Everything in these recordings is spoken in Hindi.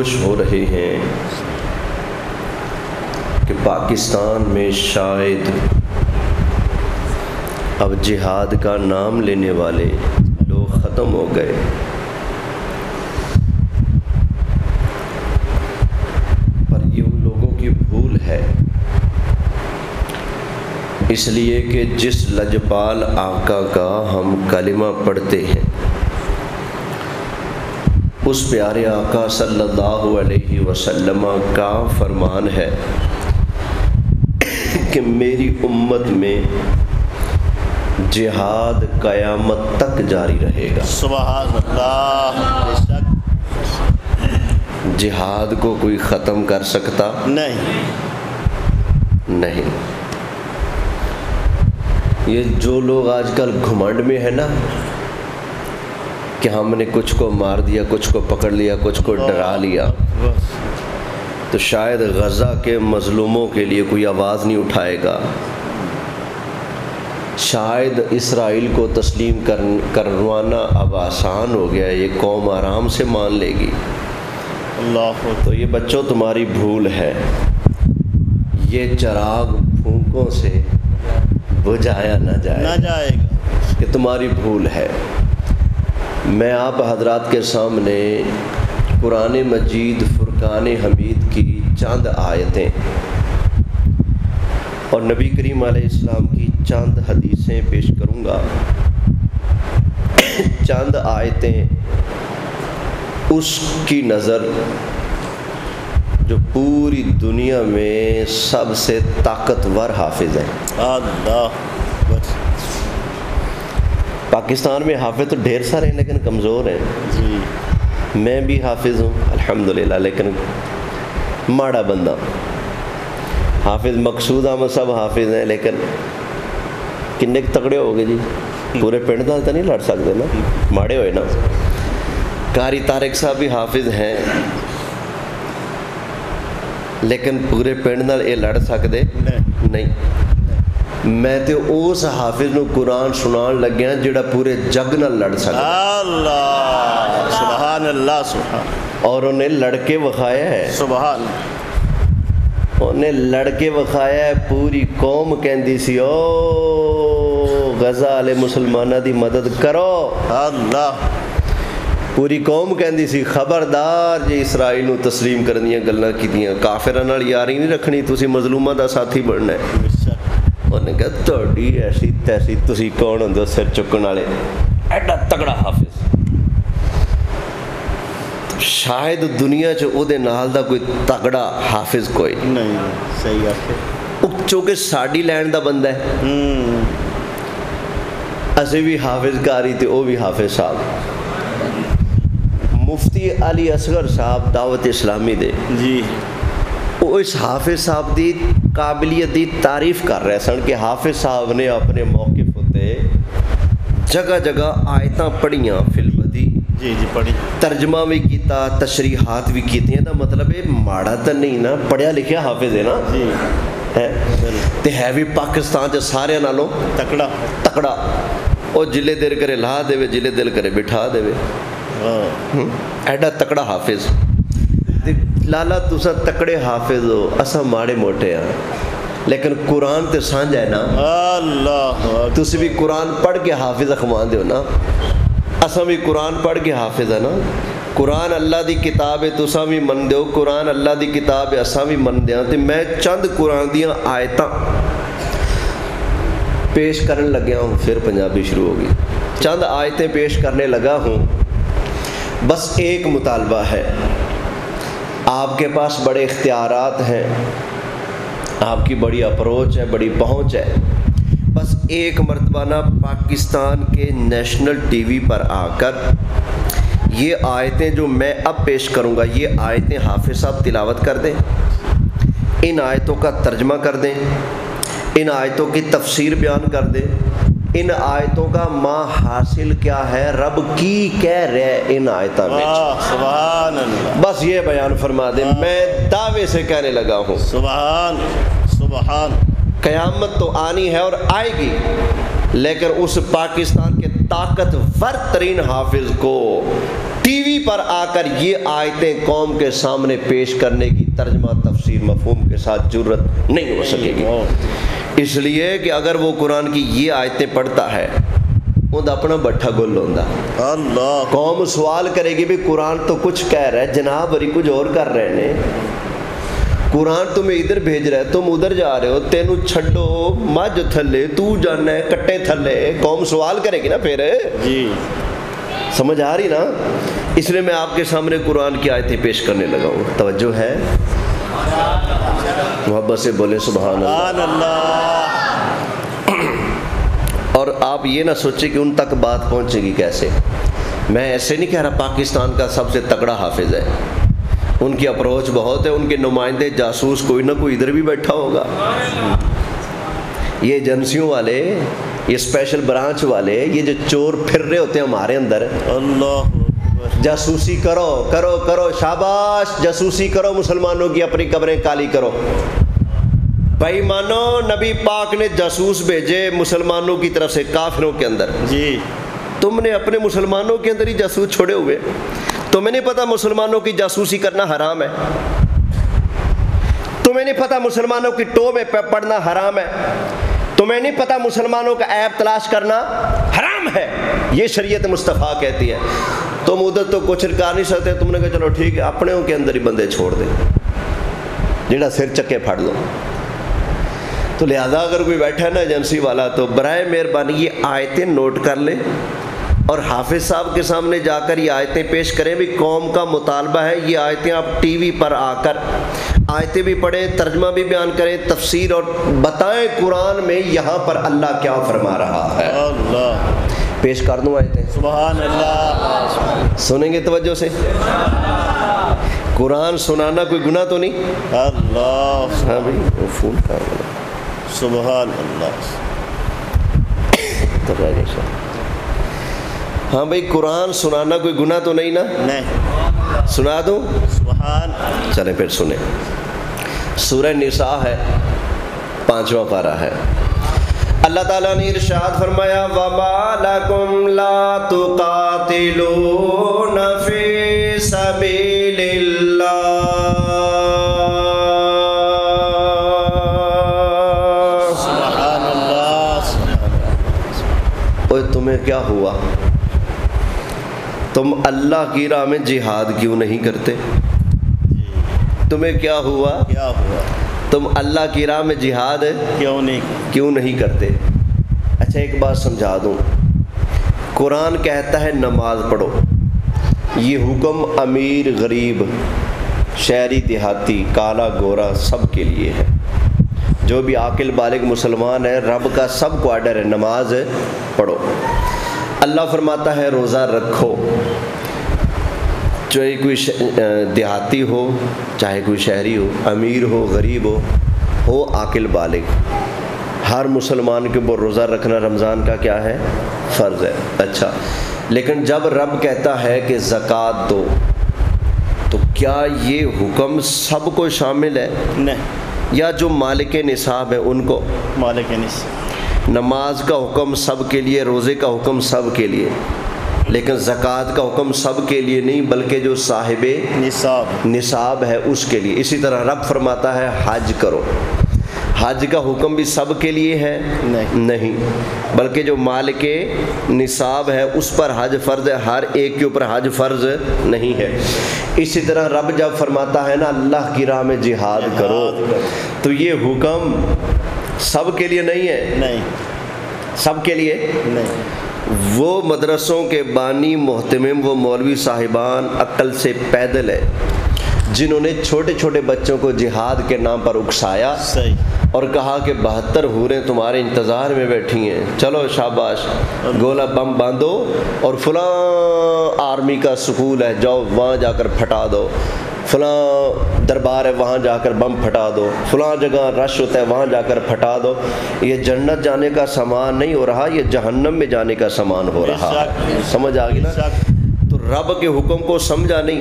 खुश हो रहे हैं कि पाकिस्तान में शायद अब जिहाद का नाम लेने वाले लोग ख़त्म हो गए। पर ये उन लोगों की भूल है, इसलिए कि जिस लजपाल आका का हम कलिमा पढ़ते हैं उस प्यारे आका सल्लल्लाहु अलैहि वसल्लम का फरमान है कि मेरी उम्मत में जिहाद क़यामत तक जारी रहेगा। सुभान अल्लाह। जिहाद को कोई ख़त्म कर सकता नहीं। ये जो लोग आजकल घुमंड में है ना कि हमने कुछ को मार दिया, कुछ को पकड़ लिया, कुछ को डरा लिया, तो शायद गज़ा के मज़लूमों के लिए कोई आवाज़ नहीं उठाएगा। शायद इसराइल को तस्लीम करवाना अब आसान हो गया, ये कौम आराम से मान लेगी। अल्लाह। तो ये बच्चों तुम्हारी भूल है, ये चिराग फूंकों से बुझाया ना जाएगा कि तुम्हारी भूल है। मैं आप हजरात के सामने कुरान मजीद फुरकान हमीद की चंद आयतें और नबी करीम अलैहिस्सलाम की चंद हदीसें पेश करूँगा। चंद आयतें उसकी नज़र जो पूरी दुनिया में सबसे ताकतवर हाफिज़ है। अल्लाह। पाकिस्तान में हाफिज़ तो ढेर सारे हैं लेकिन कमज़ोर हैं जी। मैं भी हाफिज़ हूँ अल्हम्दुलिल्लाह, लेकिन माड़ा बंदा। हाफिज़ मकसूद अहमद सब हाफिज़ हैं, लेकिन किन्ने तगड़े हो गए जी, पूरे पिंड नाल तो नहीं लड़ सकते ना, माड़े होए ना। कारी तारिक साहब भी हाफिज़ हैं लेकिन पूरे पिंड नाल ये लड़ सकते नहीं। मैं तो उस हाफिज़ नूं कुरान सुनान लग्या जिहड़ा पूरे जग नाल लड़ सकदा। अल्लाह। सुभान अल्लाह। सुभान। और उन्हें लड़के विखाया है। सुभान। उन्हें लड़के विखाया है। पूरी कौम कहती सी ओ गज़ा वाले मुसलमानों की मदद करो। अल्लाह। पूरी कौम कहती सी खबरदार जे इसराइल नूं तस्लीम करन दीयां गल्लां कीतियां, काफिरां नाल यारी नहीं रखनी, तुसीं मजलूमां दा साथी बनना है। उन्हें कहा तुहाडी ऐसी तैसी, तुसीं कौन हुंदे सिर चुकण वाले, एडा तगड़ा हाफिज़। शायद दुनिया च उहदे नाल दा कोई तगड़ा हाफिज़ कोई नहीं। सही आखे। चूँकि साडी लैंड दा बंदा है, असीं भी हाफिज़ कारी ते ओह भी हाफिज़ साहब। मुफ्ती अली असगर साहब दावत इस्लामी दे जी, वो इस हाफिज़ साहब की काबिलियत की तारीफ़ कर रहे सन कि हाफिज़ साहब ने अपने मौक़िफ़ उत्ते जगह जगह आयतां पढ़ियां फिलबदी जी जी पढ़ी, तर्जमा भी किया, तशरीहात भी कीतियां। दा मतलब ये माड़ा तो नहीं ना, पढ़िया लिखिया हाफिज़ है ना जी है ते है भी पाकिस्तान च सारे नालों तकड़ा। और जिले दिल करे ला देवे, जिले दिल करे बिठा देवे। एडा तकड़ा हाफिज़। लाला तुसा तकड़े हाफिज़ हो, असा माड़े मोटे हाँ, लेकिन कुरान ते सांझा है ना। अल्लाह। तुसी भी कुरान पढ़ के हाफिज़ अखवा दो ना, असा भी कुरान पढ़ के हाफिज़ है ना। कुरान अल्लाह दी किताब है, तुसा भी मन दो, कुरान अल्लाह दी किताब है, असा भी मन दिया। तो मैं चंद कुरान दियाँ आयतां पेश करने लग्या हूँ, फिर पंजाबी शुरू होगी। चंद आयतें पेश करने लगा हूँ। बस एक मुतालबा है, आपके पास बड़े इख्तियारात हैं, आपकी बड़ी अप्रोच है, बड़ी पहुँच है। बस एक मरतबा ना पाकिस्तान के नेशनल टीवी पर आकर ये आयतें जो मैं अब पेश करूँगा, ये आयतें हाफिज़ साहब तिलावत कर दें, इन आयतों का तर्जमा कर दें, इन आयतों की तफसीर बयान कर दें, इन आयतों का माँ हासिल क्या है, रब की कह रहे इन आयतों में। सुभान अल्लाह। बस ये बयान फरमा दे, मैं दावे से कहने लगा हूँ। सुभान सुभान। क़यामत तो आनी है और आएगी, लेकिन उस पाकिस्तान के ताकतवर तरीन हाफिज़ को टीवी पर आकर ये आयतें कौम के सामने पेश करने की तर्जमा तफसीर मफहूम के साथ जरूरत नहीं हो सकेगी। इसलिए कि अगर वो कुरान की ये आयतें पढ़ता है उनका अपना बट्ठा गुल होंदा। अल्लाह कौम सवाल करेगी भी कुरान तो कुछ कह रहा है, जनाब वरी कुछ और कर रहे ने। कुरान तुम्हें इधर भेज रहा है, तुम उधर जा रहे हो, तेनू छड्डो मझ थले, तू जाना है कट्टे थले। कौम सवाल करेगी ना फिर जी, समझ आ रही ना। इसलिए मैं आपके सामने कुरान की आयतें पेश करने लगा हूँ। तवज्जो है, मोहब्बत से बोले सुभान अल्लाह। और आप ये ना सोचे कि उन तक बात पहुँचेगी कैसे। मैं ऐसे नहीं कह रहा पाकिस्तान का सबसे तगड़ा हाफिज है, उनकी अप्रोच बहुत है, उनके नुमाइंदे जासूस कोई ना कोई इधर भी बैठा होगा। ये एजेंसियों वाले, ये स्पेशल ब्रांच वाले, ये जो चोर फिर रहे होते हैं हमारे अंदर, अल्लाह जासूसी करो करो करो, शाबाश, जासूसी करो, मुसलमानों की अपनी कब्रें काली करो। भाई मानो नबी पाक ने जासूस भेजे मुसलमानों की तरफ से काफिरों के अंदर जी। तुमने अपने मुसलमानों के अंदर ही जासूस छोड़े हुए। तुम्हें नहीं पता मुसलमानों की जासूसी करना हराम है? तुम्हें नहीं पता मुसलमानों की टो में पड़ना हराम है? तुम्हें नहीं पता मुसलमानों का ऐब तलाश करना हराम है? ये शरीयत मुस्तफ़ा कहती है। तुम उधर तो कुछ कर नहीं सकते, तुमने कहा चलो ठीक है, अपने के अंदर ही बंदे छोड़ दे, जेड़ा सिर चक्के फाड़ लो। तो लिहाजा अगर कोई बैठा है ना एजेंसी वाला, तो बराए मेहरबानी ये आयतें नोट कर ले और हाफिज साहब के सामने जाकर ये आयतें पेश करें। भी कौम का मुतालबा है ये आयतें आप टीवी पर आकर आयतें भी पढ़ें, तर्जमा भी बयान करें, तफसीर, और बताएं कुरान में यहाँ पर अल्लाह क्या फरमा रहा है। अल्लाह पेश कर दूँ आयतें? सुभान अल्लाह। सुनेंगे तवज्जो से? कुरान सुनाना कोई गुनाह तो नहीं? अल्लाह हाँ भाई, वो फ़ोन कर बोला। सुभान अल्लाह। हाँ भाई, कुरान सुनाना कोई गुनाह तो नहीं ना? नहीं। सुना दूँ? सुभान। चले फिर सुने। सूरह निसा है, 5वां पारा है। अल्लाह ताला ने इरशाद फरमाया, वमा लकुम ला तुकातिलूना फी सबीलिल्लाह। सुभान अल्लाह। ओए तुम्हें क्या हुआ? तुम अल्लाह की राह में जिहाद क्यों नहीं करते? तुम्हें क्या हुआ? क्या हुआ? तुम अल्लाह की राह में जिहाद क्यों नहीं करते? अच्छा एक बात समझा दूँ, कुरान कहता है नमाज पढ़ो। ये हुक्म अमीर गरीब, शहरी देहाती, काला गोरा सब के लिए है। जो भी आकिल बालिग मुसलमान है, रब का सबको आर्डर है नमाज पढ़ो। अल्लाह फरमाता है रोज़ा रखो, चाहे कोई देहाती हो, चाहे कोई शहरी हो, अमीर हो, गरीब हो आकिल बालिग, हर मुसलमान के ऊपर रोज़ा रखना रमज़ान का क्या है? फ़र्ज़ है। अच्छा, लेकिन जब रब कहता है कि ज़कात दो, तो क्या ये हुक्म सबको शामिल है? नहीं। या जो मालिक निसाब है उनको? मालिक निसाब। नमाज का हुक्म सब के लिए, रोज़े का हुक्म सब के लिए, लेकिन ज़कात का हुक्म सब के लिए नहीं, बल्कि जो साहिबे निसाब है उसके लिए। इसी तरह रब फरमाता है हज करो, हज का हुक्म भी सब के लिए है? नहीं, बल्कि जो मालिक निसाब है उस पर हज फ़र्ज़ है, हर एक के ऊपर हज फ़र्ज़ नहीं है। इसी तरह रब जब फरमाता है ना अल्लाह की राह में जिहाद करो, तो ये हुक्म सब के लिए नहीं है? नहीं। सब के लिए नहीं। वो मदरसों के बानी मोहतमिम, वो मौलवी साहिबान अक्ल से पैदल है, जिन्होंने छोटे छोटे बच्चों को जिहाद के नाम पर उकसाया। सही। और कहा कि 72 हूरें तुम्हारे इंतज़ार में बैठी हैं, चलो शाबाश, गोला बम बांधो और फलां आर्मी का स्कूल है, जाओ वहाँ जाकर फटा दो, फलां दरबार है वहाँ जाकर बम फटा दो, फलां जगह रश होता है वहाँ जाकर फटा दो। ये जन्नत जाने का सामान नहीं हो रहा, ये जहन्नम में जाने का सामान हो रहा है। समझ आ गई ना? तो रब के हुक्म को समझा नहीं।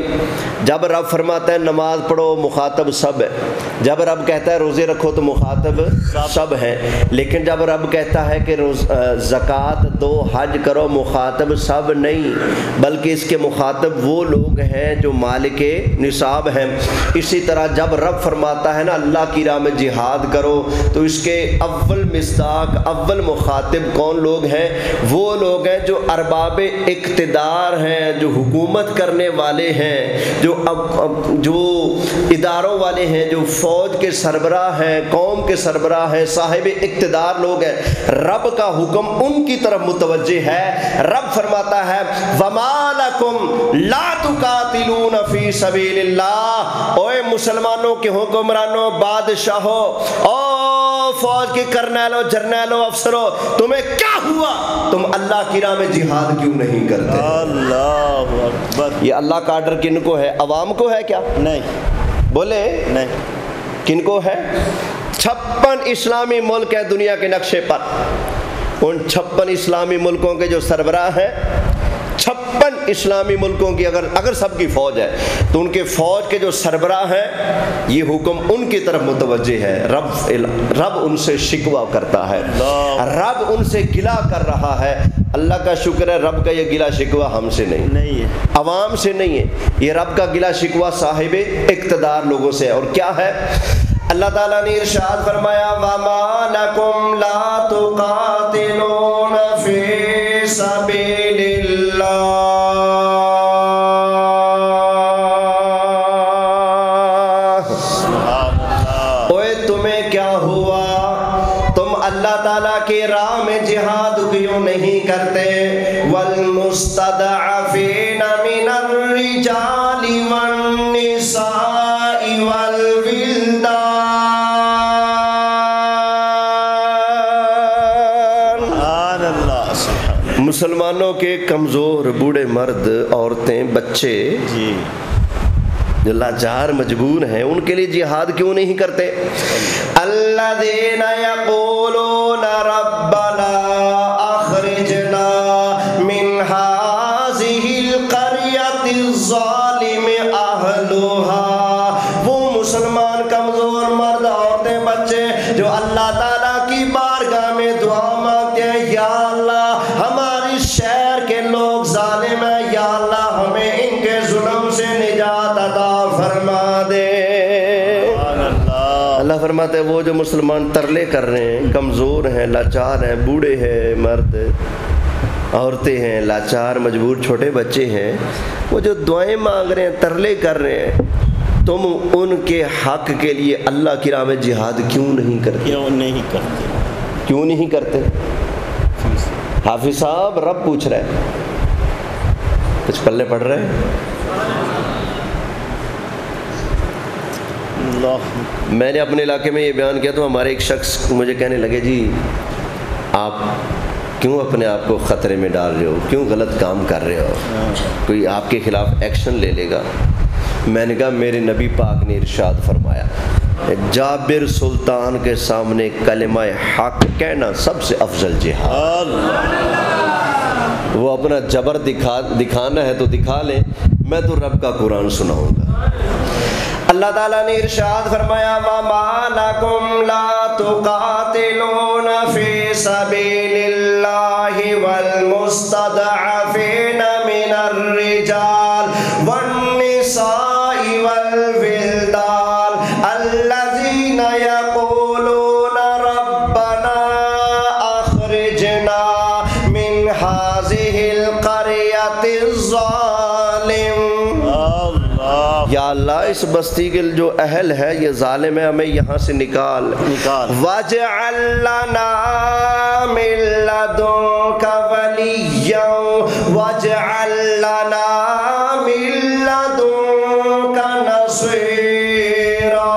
जब रब फरमाता है नमाज पढ़ो, मुखातब सब है। जब रब कहता है रोज़े रखो तो मुखातब सब हैं। लेकिन जब रब कहता है कि ज़कात दो, हज करो, मुखातब सब नहीं, बल्कि इसके मुखातब वो लोग हैं जो मालिके निसाब हैं। इसी तरह जब रब फरमाता है ना अल्लाह की राह में जिहाद करो, तो इसके अव्वल मिस्दाक, अव्वल मुखातिब कौन लोग हैं? वो लोग हैं जो अरबाब इक़्तिदार हैं, जो हुकूमत करने वाले हैं, जो इदारों वाले हैं, जो फ़ौज के सरबराह हैं, कौम के सरबराह हैं, साहिब इक़्तिदार लोग हैं। रब का हुक्म उनकी तरफ मुतवज्जे है। रब फरमाता है वमा लकुम ला तुकातिलून फी सबीलिल्लाह। ओए मुसलमानों के हुक्मरानों, बादशाहों, ओ फौज के कर्नलों, जर्नलों, अफसरों, तुम्हें क्या हुआ? तुम अल्लाह की राह में जिहाद क्यों नहीं करते? अल्लाहु अकबर। ये अल्लाह का आर्डर किनको है? अवाम को है क्या? नहीं। बोले नहीं। किनको है? 56 इस्लामी मुल्क है दुनिया के नक्शे पर। उन 56 इस्लामी मुल्कों के जो सरबराह हैं, 56 इस्लामी मुल्कों की अगर सबकी फ़ौज है तो उनके फ़ौज के जो सरबराह हैं, ये हुक्म उनकी तरफ मुतवज्जे है। रब उनसे शिकवा करता है, रब उनसे गिला कर रहा है। अल्लाह का शुक्र है रब का ये गिला शिकवा हमसे नहीं है, अवाम से नहीं है। ये रब का गिला शिकवा साहिब इक़्तिदार लोगों से है। और क्या है? अल्लाह ताला ने इरशाद फरमाया वमा लकुम ला तुकातिलून फी सबीलिल्लाह। ओए तुम्हें क्या हुआ? तुम अल्लाह ताला की राह में जिहाद क्यों नहीं करते? वल मुस्तदअफीना मिनर रिजाली वन निसाई वल विल्दान। मुसलमानों के कमज़ोर बूढ़े मर्द, औरतें, बच्चे जी जो लाचार मजबूर हैं, उनके लिए जिहाद क्यों नहीं करते? अल्लज़ीना यक़ूलूना रब्बना अख़रिजना मिन हाज़िहिल क़रयतिज़ ज़ालिमि अहलुहा। वो मुसलमान कमज़ोर मर्द, औरतें, बच्चे जो अल्लाह ताला की बारगाह में दुआ मांगते हैं, या अल्लाह हमारे शहर के लोग ज़ालिम हैं, या अल्लाह हमें इनके जुल्म से निजात अता फरमा दे। अल्लाह फरमाते हैं वो जो मुसलमान तरले कर रहे हैं, कमज़ोर हैं, लाचार हैं, बूढ़े हैं, मर्द, औरतें हैं, लाचार मजबूर छोटे बच्चे हैं, वो जो दुआएं मांग रहे हैं, तरले कर रहे हैं, तुम उनके हक के लिए अल्लाह की राह में जिहाद क्यों नहीं करते? क्यों नहीं करते? हाफिज साहब रब पूछ रहे हैं, कुछ पल्ले पढ़ रहे हैं? मैंने अपने इलाके में ये बयान किया तो हमारे एक शख्स मुझे कहने लगे जी आप क्यों अपने आप को ख़तरे में डाल रहे हो, क्यों गलत काम कर रहे हो, कोई आपके ख़िलाफ़ एक्शन ले लेगा। मैंने कहा मेरे नबी पाक ने इरशाद फरमाया जाबिर सुल्तान के सामने कलिमा हक कहना सबसे अफजल जिहाद। वो अपना जबर दिखाना है तो दिखा लें, मैं तो रब का कुरान सुनाऊंगा। अल्लाह ताला ने इरशाद फरमाया वमा लकुम ला तुकातिलून फी सबीलिल्लाहि वल मुस्तदअफीना मिनर रिजाल वन निसाई वल विल्दान अल्लज़ीना यक़ूलूना रब्बना अख़रिजना मिन हाज़िहिल क़रयतिज़ ज़ालिम। या अल्लाह इस बस्ती के जो अहल है ये जालिम है, हमें यहाँ से निकाल। वजअल लना मिन लदुनका वलिय्यन वजअल लना मिन लदुनका नसीरा।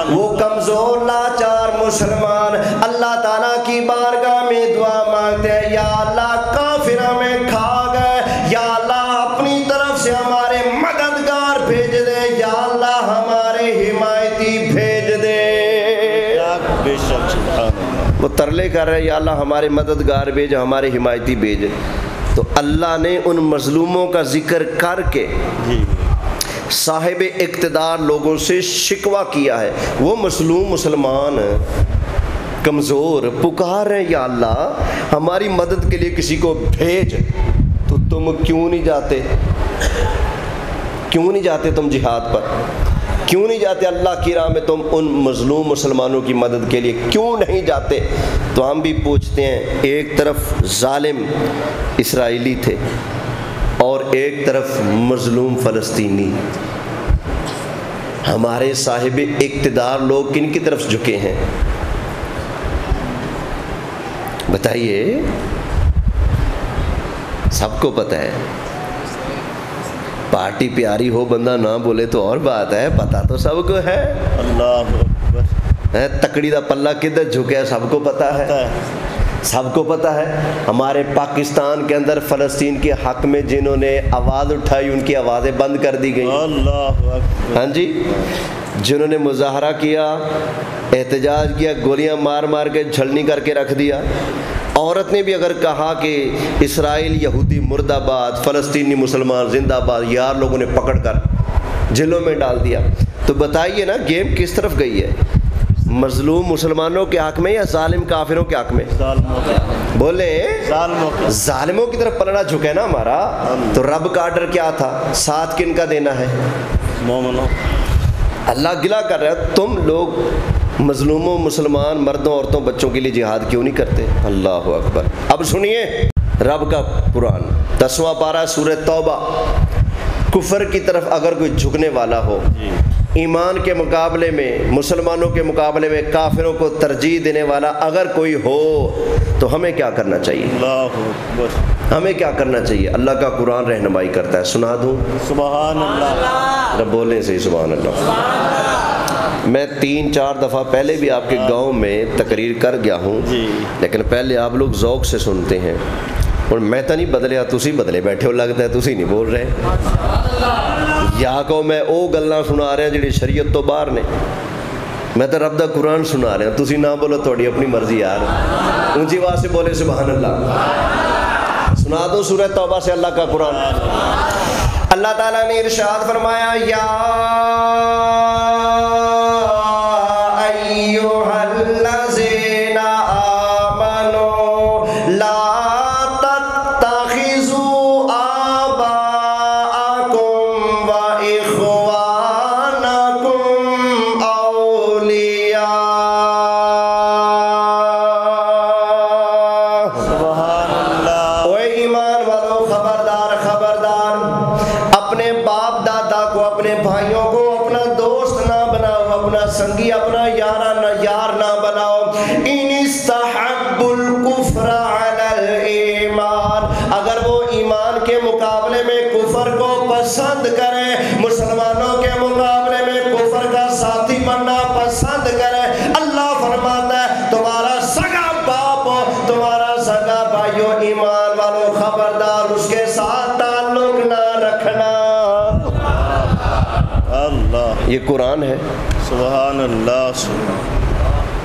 वो कमजोर लाचार मुसलमान अल्लाह ताला की बारगाह में दुआ मांगते हैं, या अल्लाह काफिर हमें खा गए, या अल्लाह अपनी तरफ से हमारे मददगार भेज दे, या अल्लाह हमारे हिमायती भेज दे। वो तरले कर रहे हैं, या अल्लाह हमारे मददगार भेज, हमारे हिमायती भेज। तो अल्लाह ने उन मजलूमों का जिक्र करके साहिब इक़्तिदार लोगों से शिकवा किया है। वो मजलूम मुसलमान कमज़ोर पुकार रहे हैं, या अल्लाह हमारी मदद के लिए किसी को भेज, तो तुम क्यों नहीं जाते? क्यों नहीं जाते तुम जिहाद पर? क्यों नहीं जाते अल्लाह की राह में? तुम उन मजलूम मुसलमानों की मदद के लिए क्यों नहीं जाते? तो हम भी पूछते हैं, एक तरफ जालिम इसराइली थे और एक तरफ मजलूम फ़लस्तीनी। हमारे साहिब इक़्तिदार लोग किन की तरफ झुके हैं बताइए? सबको पता है। पार्टी प्यारी हो बंदा ना बोले तो और बात है, पता तो सबको है। अल्लाह अकबर। तकड़ी दा पल्ला किधर झुके है सबको पता है, सबको पता है। हमारे पाकिस्तान के अंदर फ़लस्तीन के हक़ में जिन्होंने आवाज़ उठाई उनकी आवाज़ें बंद कर दी गई। अल्लाह अकबर। हाँ जी, जिन्होंने मुजाहरा किया, एहतजाज किया, गोलियां मार मार के छलनी करके रख दिया। औरत ने भी अगर कहा कि इसराइल यहूदी मुर्दाबाद, फ़लस्तीनी मुसलमान जिंदाबाद, यार लोगों ने पकड़ कर जेलों में डाल दिया। तो बताइए ना, गेम किस तरफ गई है? मजलूम मुसलमानों के हक़ में या जालिम काफिरों के हक़ में? बोले जालिमों की तरफ पलड़ा झुके ना हमारा। तो रब का आर्डर क्या था? साथ किन का देना है? मोमिनों। अल्लाह गिला कर रहा है, तुम लोग मजलूमों मुसलमान मर्दों औरतों बच्चों के लिए जिहाद क्यों नहीं करते? अल्लाह अकबर। अब सुनिए रब का कुरान 10वां पारा सूरह तौबा। कुफर की तरफ अगर कोई झुकने वाला हो, ईमान के मुकाबले में, मुसलमानों के मुकाबले में काफिरों को तरजीह देने वाला अगर कोई हो, तो हमें क्या करना चाहिए? हमें क्या करना चाहिए? अल्लाह का कुरान रहनुमाई करता है। सुना दूँ? सुभान अल्लाह। रब बोले सही सुभान अल्लाह। मैं 3-4 दफ़ा पहले भी आपके गांव में तकरीर कर गया हूँ, लेकिन पहले आप लोग ज़ौक़ से सुनते हैं। और मैं तो नहीं बदलिया, तुसी बदले बैठे हो, लगता है तुसी नहीं बोल रहे। या को मैं वो गल्लां सुना रहा जिहड़ी शरीयत तो बाहर ने। मैं तो रब दा कुरान सुना रहा, तुसी ना बोलो, थोड़ी अपनी मर्जी यार। ऊंची आवाज़ से बोले सुभान अल्लाह। सुना दो सूरह तौबा से अल्लाह का कुरान। अल्लाह ताला ने इरशाद फरमाया, या अय्युहल्लज़ीना आमनू ला तत्तखिज़ू आबाअकुम व इख्वानकुम औलिया। सुभान अल्लाह। ओए ईमान वालों, खबरदार खबरदार, अपने बाप दादा को, अपने भाइयों को अपना दोस्त ना बनाओ, अपना संगी, अपना यार ना बनाओ। इनिस्तहब्बुल कुफ्रा अलल ईमान, अगर वो ईमान के मुकाबले में कुफर को पसंद करें, मुसलमानों के मुकाबले में कुफर का साथी बनना पसंद करें, अल्लाह फरमाता है तुम्हारा सगा बाप, तुम्हारा सगा भाइयों, ईमान वालों खबरदार उसके साथ ताल्लुक ना रखना। अल्लाह, ये कुरान है। सुभान अल्लाह,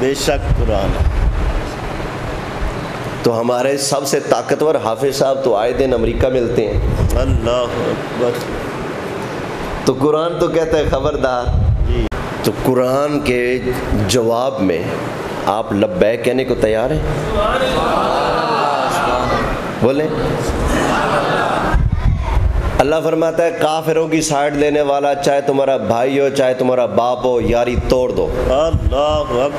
बेशक कुरान है। तो हमारे सबसे ताकतवर हाफिज साहब तो आए दिन अमेरिका मिलते हैं। अल्लाह अकबर। तो कुरान तो कहता है खबरदार। तो कुरान के जवाब में आप लब्बैक कहने को तैयार हैं? बोले। अल्लाह फरमाता है काफिरों की साइड लेने वाला, चाहे तुम्हारा भाई हो चाहे तुम्हारा बाप हो, यारी तोड़ दो।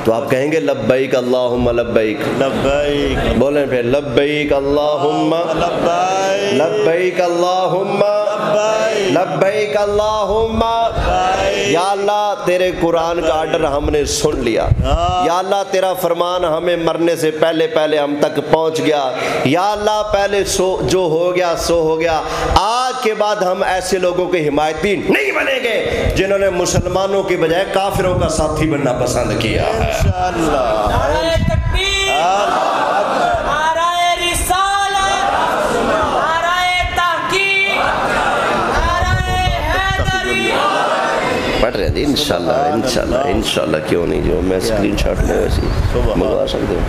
तो आप कहेंगे लब्बैक अल्लाहुम्मा लब्बैक। लब्बैक बोलें फिर, लब्बैक अल्लाहुम्मा लब्बैक, लब्बैक अल्लाहुम्मा लब्बैक अल्लाहुम्मा। या अल्लाह तेरे कुरान का आर्डर हमने सुन लिया। या अल्लाह तेरा फरमान हमें मरने से पहले पहले हम तक पहुंच गया। या अल्लाह पहले जो हो गया सो हो गया। आज के बाद हम ऐसे लोगों के हिमायती नहीं बनेंगे जिन्होंने मुसलमानों की बजाय काफिरों का साथी बनना पसंद किया है। पढ़ रहे हैं इंशाल्लाह इंशाल्लाह क्यों नहीं, जो मैं स्क्रीनशॉट में वैसे मंगवा सकते हो।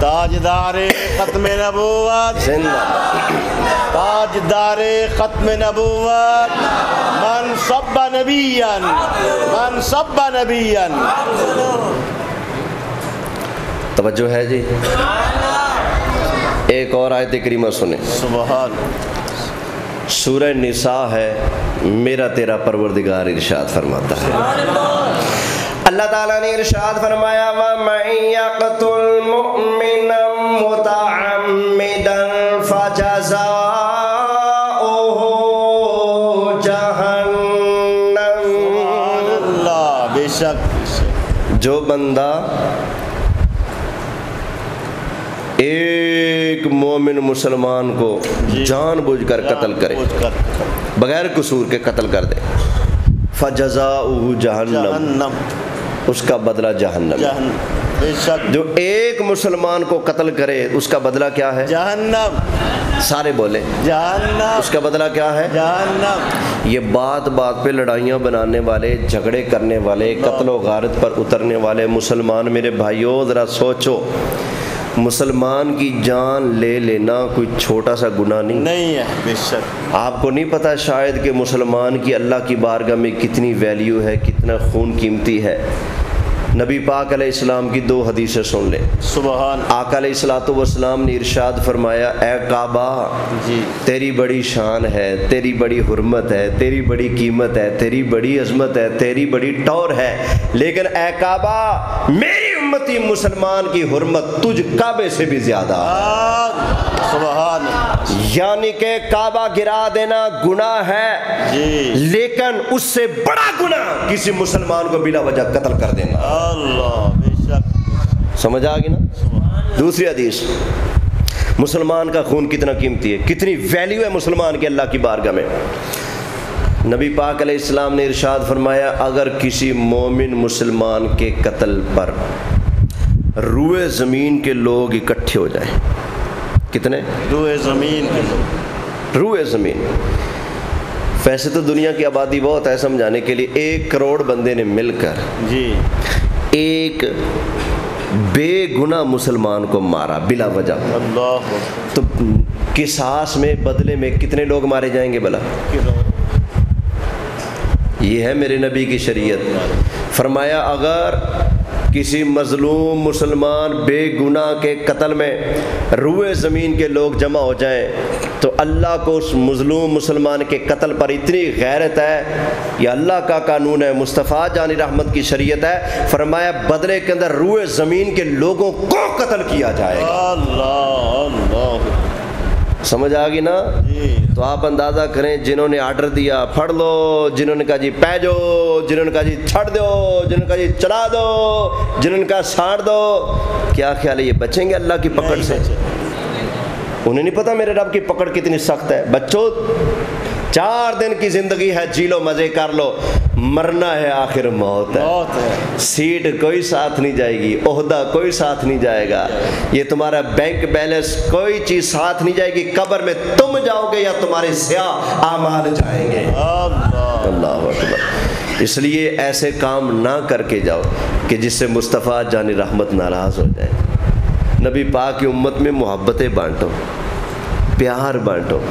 ताजदारे खत्म नबूवत ताजदारे खत्म नबूवत मन सब्बा नबियन तवज्जो है जी। एक और आयत करीमा सुने। सुभान। सूरह निसा है, मेरा तेरा परवरदिगार इरशाद फरमाता है, अल्लाह ताला ने इरशाद फरमाया व मय्यक़तुल मुमिनम मुतअम्मिदन फजज़ाओहु जहन्नम। अल्लाह बेशक जो बंदा एक मोमिन मुसलमान को जानबूझकर कत्ल करे, बगैर कसूर के कत्ल कर दे, फजज़ाउहु जहन्नम, उसका बदला जहन्नम। बेशक जो एक मुसलमान को कत्ल करे उसका बदला क्या है? जहन्नम। सारे बोले जहन्नम। उसका बदला क्या है? जहन्नम। ये बात बात पे लड़ाइयाँ बनाने वाले, झगड़े करने वाले, कत्ल व गारत पर उतरने वाले मुसलमान मेरे भाइयों ज़रा सोचो, मुसलमान की जान ले लेना कोई छोटा सा गुनाह नहीं है। बेशक आपको नहीं पता शायद कि मुसलमान की अल्लाह की बारगाह में कितनी वैल्यू है, कितना खून कीमती है। नबी पाक अलैहिस्सलाम की दो हदीसें सुन ले। सुभान। आका अलैहिस्सलातु वस्सलाम ने इरशाद फरमाया, ए काबा जी तेरी बड़ी शान है, तेरी बड़ी हुर्मत है, तेरी बड़ी कीमत है, तेरी बड़ी अजमत है, तेरी बड़ी टौर है, लेकिन ए काबा मेरी उम्मती मुसलमान की हुर्मत तुझ काबे से भी ज्यादा। सुभान। यानी के काबा गिरा देना गुनाह है जी, लेकिन उससे बड़ा गुनाह किसी मुसलमान को बिला वजह कत्ल कर देना। अल्लाह बेशक। समझ आ गई ना? दूसरी हदीस, मुसलमान का खून कितना कीमती है, कितनी वैल्यू है मुसलमान के अल्लाह की बारगाह में। नबी पाक अलैहिस्सलाम ने इरशाद फरमाया, अगर किसी मोमिन मुसलमान के कत्ल पर रूए ज़मीन के लोग इकट्ठे हो जाएं, कितने? रूए ज़मीन के लोग। रूए ज़मीन, वैसे तो दुनिया की आबादी बहुत है, समझाने के लिए 1 करोड़ बंदे ने मिलकर जी एक बेगुनाह मुसलमान को मारा बिला वजह, अल्लाह, तो किसास में बदले में कितने लोग मारे जाएंगे भला? ये है मेरे नबी की शरीयत। फरमाया अगर किसी मजलूम मुसलमान बेगुनाह के कत्ल में रूए ज़मीन के लोग जमा हो जाएं तो अल्लाह को उस मजलूम मुसलमान के कत्ल पर इतनी गैरत है, ये अल्लाह का कानून है, मुस्तफ़ा जानी रहमत की शरीयत है। फरमाया बदले के अंदर रूए ज़मीन के लोगों को कत्ल किया जाएगा। अल्लाह अल्लाह। समझ आ गई ना? तो आप अंदाज़ा करें, जिन्होंने आर्डर दिया फड़ लो, जिन्होंने कहा जी पैजो, जिन्होंने कहा जी छड़ दो, जिन्होंने कहा जी चला दो, जिन्होंने कहा साड़ दो, क्या ख्याल है ये बचेंगे अल्लाह की पकड़ से? उन्हें नहीं पता मेरे रब की पकड़ कितनी सख्त है। बच्चों 4 दिन की ज़िंदगी है, जी लो, मज़े कर लो, मरना है, आखिर मौत है। सीट कोई साथ नहीं जाएगी, ओहदा कोई साथ नहीं जाएगा, ये तुम्हारा बैंक बैलेंस कोई चीज़ साथ नहीं जाएगी। कब्र में तुम जाओगे या तुम्हारे स्याह आमाल जाएंगे। अल्लाह अकबर। इसलिए ऐसे काम ना करके जाओ कि जिससे मुस्तफ़ा जानी रहमत नाराज़ हो जाए। नबी पाक की उम्मत में मोहब्बतें बांटो, प्यार बांटो।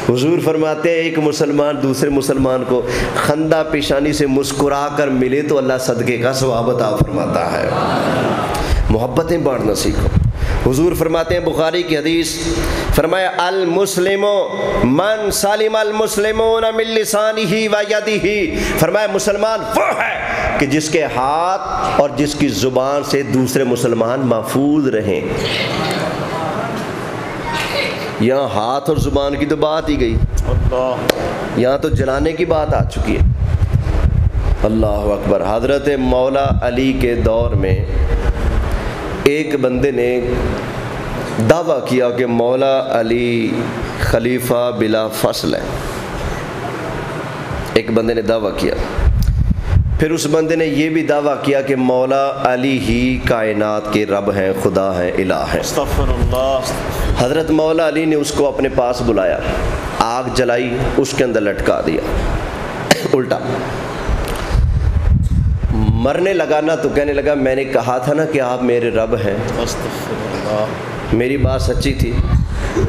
हुजूर फरमाते हैं एक मुसलमान दूसरे मुसलमान को खंदा पेशानी से मुस्कुरा कर मिले तो अल्लाह सदके का सवाब अता फरमाता है। मोहब्बतें बांटना सीखो। हुजूर फरमाते हैं, बुखारी की हदीस, फरमाया अल मुस्लिमो मन सालिम अल मुस्लिमून मिन लिसानिही व यदिही। फरमाया मुसलमान वो है कि जिसके हाथ और जिसकी ज़ुबान से दूसरे मुसलमान महफूज रहें। यहाँ हाथ और ज़ुबान की तो बात ही गई, यहाँ तो जलाने की बात आ चुकी है। अल्लाह अकबर। हज़रत मौला अली के दौर में एक बंदे ने दावा किया कि मौला अली खलीफा बिला फसल है। एक बंदे ने दावा किया। फिर उस बंदे ने यह भी दावा किया कि मौला अली ही कायनात के रब हैं, खुदा हैं, इलाह हैं। हज़रत मौला अली ने उसको अपने पास बुलाया, आग जलाई, उसके अंदर लटका दिया उल्टा। मरने लगा ना तो कहने लगा मैंने कहा था ना कि आप मेरे रब हैं, अस्तगफिरुल्लाह। मेरी बात सच्ची थी।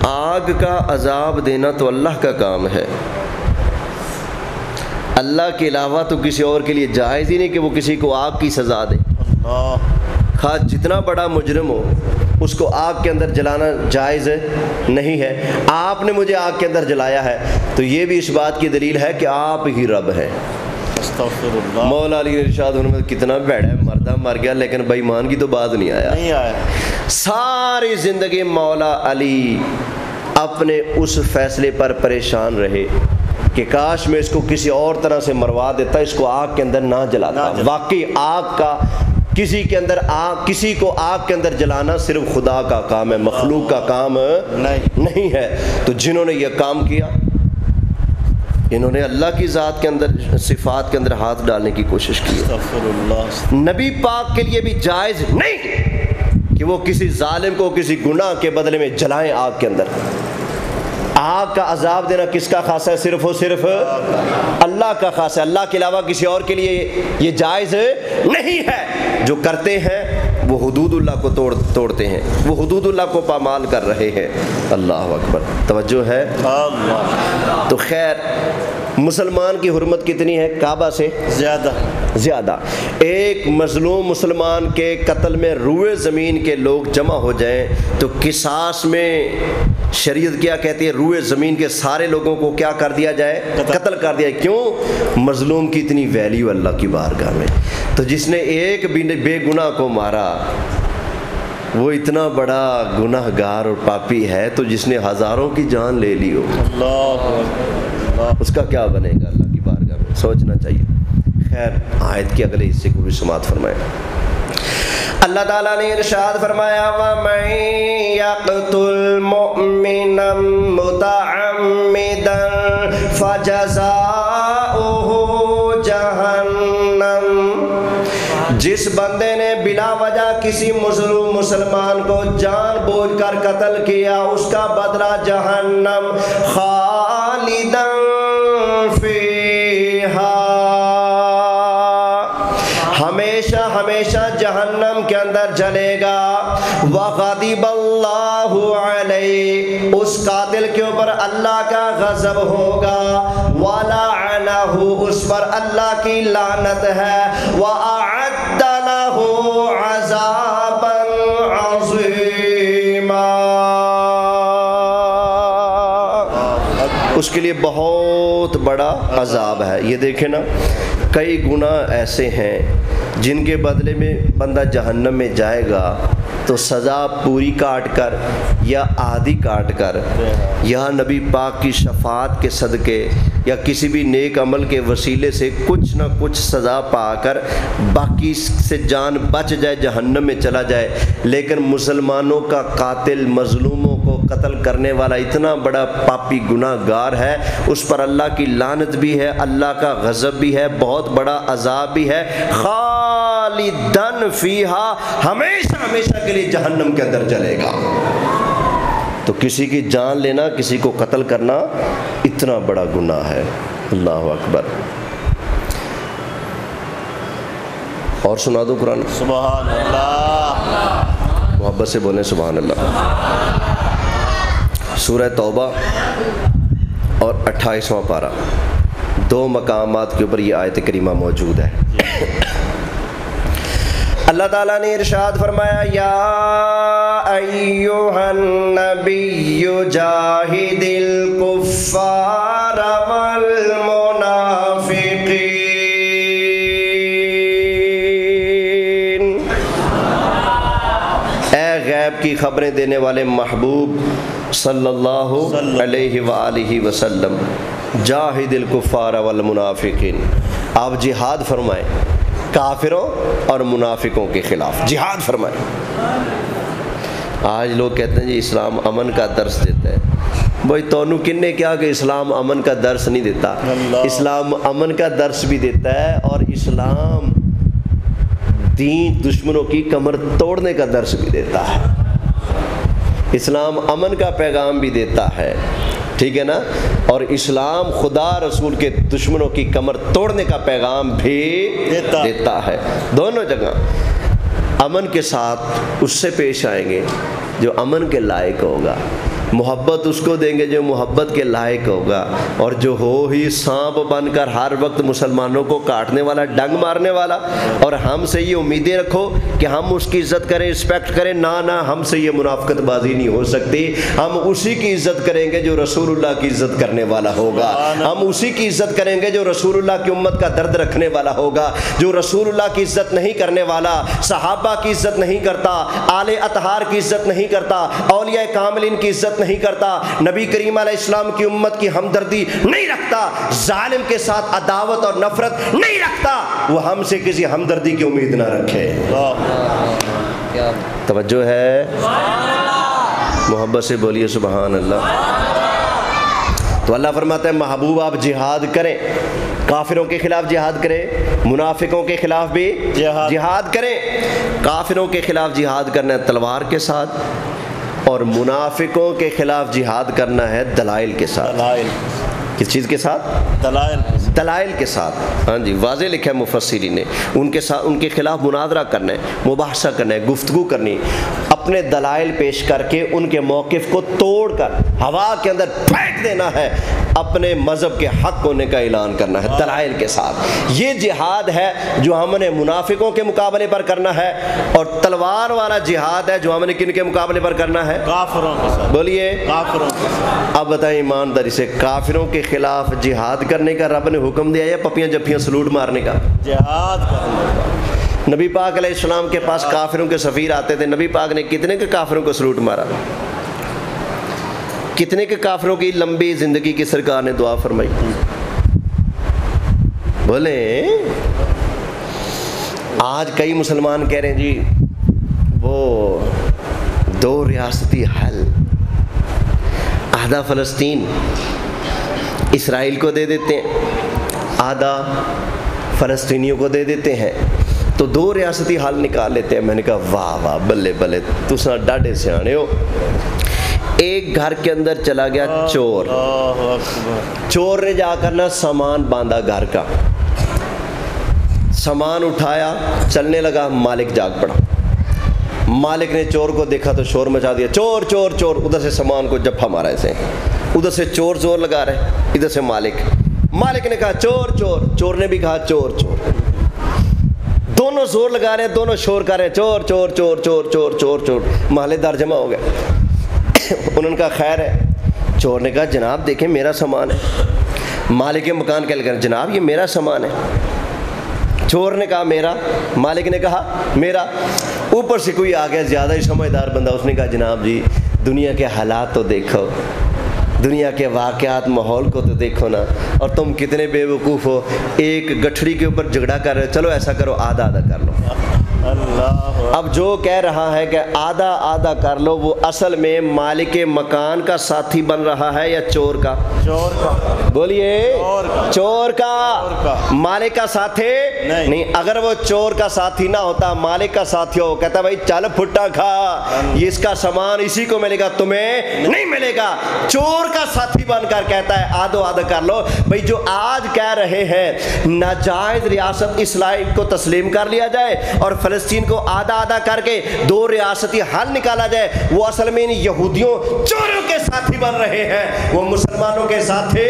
आग का अजाब देना तो अल्लाह का काम है, अल्लाह के अलावा तो किसी और के लिए जायज़ ही नहीं कि वो किसी को आग की सज़ा दे। अल्लाह। खा जितना बड़ा मुजरिम हो उसको आग के अंदर जलाना जायज़ नहीं है। आपने मुझे आग के अंदर जलाया है तो ये भी इस बात की दलील है कि आप ही रब हैं। अस्तगफिरुल्लाह। मौला अली इरशाद उन्होंने कितना बैड़ा है, मर्दा मर गया लेकिन बेईमान की तो बात नहीं आया। नहीं आया। सारी ज़िंदगी मौला अली अपने उस फैसले पर परेशान रहे कि काश मैं इसको किसी और तरह से मरवा देता, इसको आग के अंदर ना जलाता। वाकई आग का किसी को आग के अंदर जलाना सिर्फ खुदा का काम है, मखलूक का काम नहीं है। तो जिन्होंने यह काम किया इन्होंने अल्लाह की ज़ात के अंदर, सिफ़ात के अंदर हाथ डालने की कोशिश की। अस्तगफिरुल्लाह। नबी पाक के लिए भी जायज़ नहीं कि वो किसी जालिम को किसी गुनाह के बदले में जलाएं आग के अंदर। आग का अजाब देना किसका खास है? सिर्फ और सिर्फ अल्लाह का खास है, अल्लाह के अलावा किसी और के लिए ये जायज़ नहीं है। जो करते हैं वो हुदूदुल्लाह को तोड़ते हैं, वो हुदूदुल्लाह को पामाल कर रहे हैं। अल्लाह अकबर। तवज्जो है? अल्लाह। तो खैर मुसलमान की हुर्मत कितनी है? काबा से ज़्यादा। एक मज़लूम मुसलमान के कत्ल में रूए ज़मीन के लोग जमा हो जाएं तो किसास में शरीयत क्या कहती है? रूए ज़मीन के सारे लोगों को क्या कर दिया जाए? कत्ल कर दिया। क्यों? मज़लूम की इतनी वैल्यू अल्लाह की बारगाह में। तो जिसने एक बेगुनाह को मारा वो इतना बड़ा गुनाहगार और पापी है, तो जिसने हज़ारों की जान ले ली हो उसका क्या बनेगा अल्लाह की बारगाह में? सोचना चाहिए। खैर आयत के अगले हिस्से को भी समाअत फरमाएं। अल्लाह ताला ने इरशाद फरमाया वमन यक़तुल मुमिनन मुतअम्मिदन फजज़ाउहु जहन्नम। जिस बंदे ने बिला वजह किसी मुसलमान को जानबूझकर कत्ल किया उसका बदला जहन्नम खालिदन फीहा, हमेशा हमेशा जहन्नम के अंदर जलेगा। वग़ज़िबल्लाहु अलैहि, उस कातिल के ऊपर अल्लाह का गज़ब होगा। वलअनहु, उस पर अल्लाह की लानत है। वअअद्द लहु अज़ाबन अज़ीमा, उसके लिए बहुत बड़ा अजाब है। ये देखें ना, कई गुनाह ऐसे हैं जिनके बदले में बंदा जहन्नम में जाएगा तो सज़ा पूरी काट कर या आधी काट कर या नबी पाक की शफात के सदके या किसी भी नेक अमल के वसीले से कुछ ना कुछ सज़ा पाकर बाकी से जान बच जाए, जहन्नम में चला जाए। लेकिन मुसलमानों का कातिल, मज़लूमों को कत्ल करने वाला इतना बड़ा पापी गुनाहगार है, उस पर अल्लाह की लानत भी है, अल्लाह का गज़ब भी है, बहुत बड़ा अजाब भी है। खालिदन फीहा, हमेशा हमेशा के लिए जहन्नम के अंदर जलेगा। तो किसी की जान लेना, किसी को कत्ल करना इतना बड़ा गुनाह है। अल्लाह अकबर। और सुना दो कुरान। सुभान अल्लाह। मोहब्बत से बोलें सुभान अल्लाह। सूरह तौबा और 28वां पारा, दो मकामात के ऊपर ये आयत करीमा मौजूद है। अल्लाह ताला ने इरशाद फरमाया या अय्युहन नबिय्यु जाहिदिल कुफ्फार वल मुनाफिकीन। ए गैब की खबरें देने वाले महबूब सल्लल्लाहु अलैहि वसल्लम, जाहिदिल कुफ्फार वल मुनाफिकीन, आप जिहाद फरमाएं काफिरों और मुनाफिकों के खिलाफ, जिहाद फरमाएं। आज लोग कहते हैं जी इस्लाम अमन का दर्स देता है। भाई तोनू किन्ने क्या कि इस्लाम अमन का दर्स नहीं देता। इस्लाम अमन का दर्स भी देता है और इस्लाम दीन दुश्मनों की कमर तोड़ने का दर्स भी देता है। इस्लाम अमन का पैगाम भी देता है ठीक है ना। और इस्लाम खुदा रसूल के दुश्मनों की कमर तोड़ने का पैगाम भी देता है। दोनों जगह अमन के साथ उससे पेश आएंगे जो अमन के लायक होगा, मोहब्बत उसको देंगे जो मोहब्बत के लायक होगा, और जो हो ही सांप बनकर हर वक्त मुसलमानों को काटने वाला, डंग मारने वाला, और हमसे ये उम्मीदें रखो कि हम उसकी इज़्ज़त करें, रिस्पेक्ट करें, ना ना, हमसे ये मुनाफ़िकतबाजी नहीं हो सकती। हम उसी की इज़्ज़त करेंगे जो रसूलुल्लाह की इज़्ज़त करने वाला होगा, हम उसी की इज़्ज़त करेंगे जो रसूलुल्लाह की उम्मत का दर्द रखने वाला होगा। जो रसूलुल्लाह की इज़्ज़त नहीं करने वाला, सहाबा की इज़्ज़त नहीं करता, आले अतहार की इज़्ज़त नहीं करता, औलिया कामिलीन की इज़्ज़त नहीं करता, नबी करीम अलैहिस्सलाम की उम्मत की हमदर्दी नहीं रखता, जालिम के साथ अदावत और नफरत नहीं रखता, वो हमसे किसी हमदर्दी की उम्मीद ना रखे। तवज्जो है, मोहब्बत से बोलिए सुभान अल्लाह। तो अल्लाह फरमाता है महबूब आप जिहाद करें, काफिरों के खिलाफ जिहाद करें, मुनाफिकों के खिलाफ भी जिहाद करें। काफिरों के खिलाफ जिहाद करना है तलवार के साथ, और मुनाफिकों के खिलाफ जिहाद करना है दलाइल के साथ। दलाइल किस चीज़ के साथ? दलाइल के साथ। हाँ जी, वाज़े लिखा है मुफस्सिरीन ने, उनके साथ, उनके खिलाफ मुनादरा करना है, मुबाहसा करना है, गुफ्तगू करनी, अपने दलाइल पेश करके उनके मौक़िफ़ को तोड़कर हवा के अंदर फेंक देना है, अपने मज़हब के हक़ होने का ऐलान करना है दलाइल के साथ। ये जिहाद है जो हमने मुनाफिकों के मुकाबले पर करना है, और तलवार वाला जिहाद है जो हमने किन के मुकाबले पर करना है? काफिरों के साथ। बोलिए, काफिरों के साथ। अब बताइए ईमानदारी से, काफिरों के खिलाफ जिहाद करने का रब ने हुक्म दिया या पपियां जफ्फियां सलूट मारने का? जिहाद करने का। नबी पाक अलैहिस्सलाम के पास काफिरों के सफ़ीर आते थे, नबी पाक ने कितने के काफिरों को सलूट मारा? कितने के काफिरों की लंबी ज़िंदगी की सरकार ने दुआ फरमाई? बोले, आज कई मुसलमान कह रहे हैं जी वो 2 रियासती हल, आधा फ़लस्तीन इसराइल को दे देते हैं, आधा फ़लस्तीनियों को दे देते हैं, तो 2 रियासती हल निकाल लेते हैं। मैंने कहा वाह वाह, बल्ले बल्ले, तुसा डाढ़े सियाने हो। एक घर के अंदर चला गया चोर, चोर ने जाकर ना सामान बांधा, घर का सामान उठाया, चलने लगा, मालिक जाग पड़ा। मालिक ने चोर को देखा तो शोर मचा दिया, चोर चोर चोर, उधर से सामान को जफ्फा मारा ऐसे, उधर से चोर जोर लगा रहे, इधर से मालिक ने कहा चोर चोर, चोर ने भी कहा चोर चोर, दोनों जोर लगा रहे हैं, दोनों शोर कर रहे हैं, चोर चोर चोर चोर चोर चोर चोर। महल्लेदार जमा हो गए, उन्होंने कहा खैर है। चोर ने कहा जनाब देखें मेरा सामान है। मालिक के मकान के लगे, जनाब ये मेरा सामान है। चोर ने कहा मेरा, मालिक ने कहा मेरा। ऊपर से कोई आ गया ज़्यादा ही समझदार बंदा, उसने कहा जनाब जी दुनिया के हालात तो देखो, दुनिया के वाक़यात माहौल को तो देखो ना, और तुम कितने बेवकूफ़ हो, एक गठड़ी के ऊपर झगड़ा कर रहे हो, चलो ऐसा करो आधा आधा कर लो। अब जो कह रहा है कि आधा आधा कर लो, वो असल में मालिक के मकान का साथी बन रहा है या चोर का? चोर का। बोलिए, चोर का। मालिक का साथी नहीं। अगर वो चोर का साथी ना होता, मालिक का साथी हो, कहता भाई चल फुट्टा खा, ये इसका सामान इसी को मिलेगा, तुम्हें नहीं मिलेगा। चोर का साथी बनकर कहता है आधो आधा कर लो। भाई जो आज कह रहे हैं नाजायज रियासत इसराइल को तस्लीम कर लिया जाए और फ़लस्तीन को आधा आधा करके 2 रियासती हल निकाला जाए, वो असल में इन यहूदियों चोरों के साथी बन रहे हैं, वो मुसलमानों के साथी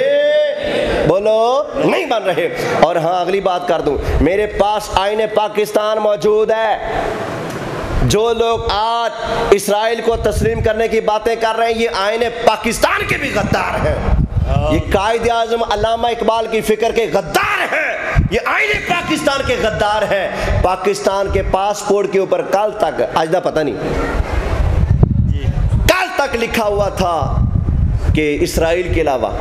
बोलो नहीं बन रहे। और हाँ अगली बात कर दूं, मेरे पास आईने पाकिस्तान मौजूद है। जो लोग आज इसराइल को तस्लीम करने की बातें कर रहे हैं, ये आईने पाकिस्तान के भी गद्दार हैं। ये कायदे आज़म अल्लामा इकबाल की फिक्र के गद्दार हैं, ये आईने पाकिस्तान के गद्दार हैं। पाकिस्तान के पासपोर्ट के ऊपर कल तक, आज दा पता नहीं, कल तक लिखा हुआ था कि इसराइल के अलावा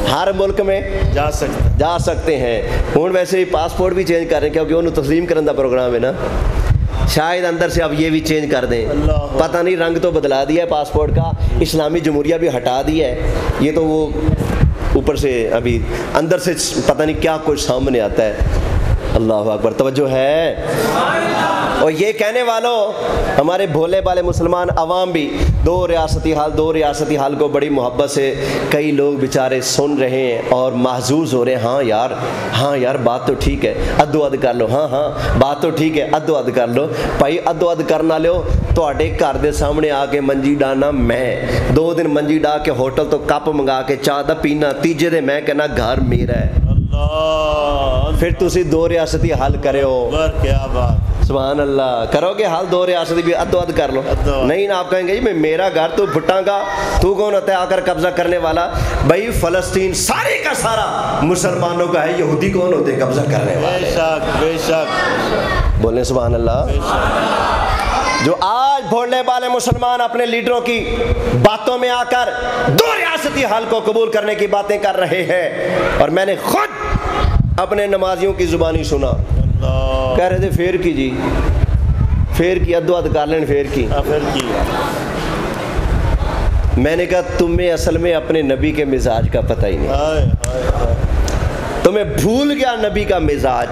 हर मुल्क में जा सकते हैं। हुण वैसे ही पासपोर्ट भी चेंज कर रहे हैं क्योंकि उन्होंने तस्लीम करने का प्रोग्राम है ना, शायद अंदर से अब ये भी चेंज कर दें, पता नहीं, रंग तो बदला दिया है पासपोर्ट का, इस्लामी जमहूरिया भी हटा दिया है। ये तो वो ऊपर से अभी अंदर से पता नहीं क्या कुछ सामने आता है। अल्लाह अकबर, तवज्जो है। और ये कहने वालों, हमारे भोले भाले मुसलमान अवाम भी दो रियासती हाल को बड़ी मोहब्बत से कई लोग बेचारे सुन रहे हैं और महजूज हो रहे हैं। हाँ यार बात तो ठीक है, अद्धो अध कर लो। हाँ बात तो ठीक है, अद्धो अध कर लो। भाई अद्धो अध करना लो, ਤੁਹਾਡੇ घर के सामने आके मंजी डाना मैं 2 दिन मंजी डा के होटल तो कप मंगा के चाह दा पीना, तीजे दे मैं कहना घर मेरा है। फिर तुसी 2 रियासती हल करे हो। क्या बात, सुभान अल्लाह। करोगे हाल 2 रियासती भी अद्धो अध कर लो। नहीं ना, आप कहेंगे जी मैं मेरा घर तू फुटांगा, तू कौन होता है आकर कब्जा करने वाला। भाई फलस्तीन सारे का सारा मुसलमानों का है, यहूदी कौन होते हैं कब्जा करने वाले। बेशक बोले सुभान अल्लाह। जो आज भोले वाले मुसलमान अपने लीडरों की बातों में आकर 2 रियासती हाल को कबूल करने की बातें कर रहे हैं, और मैंने खुद अपने नमाजियों की जुबानी सुना, कह रहे थे फेर की जी, फेर की अद्धो अध कर लें, फेर की। मैंने कहा तुम्हें असल में अपने नबी के मिजाज का पता ही नहीं। तुम्हें भूल गया नबी का मिजाज,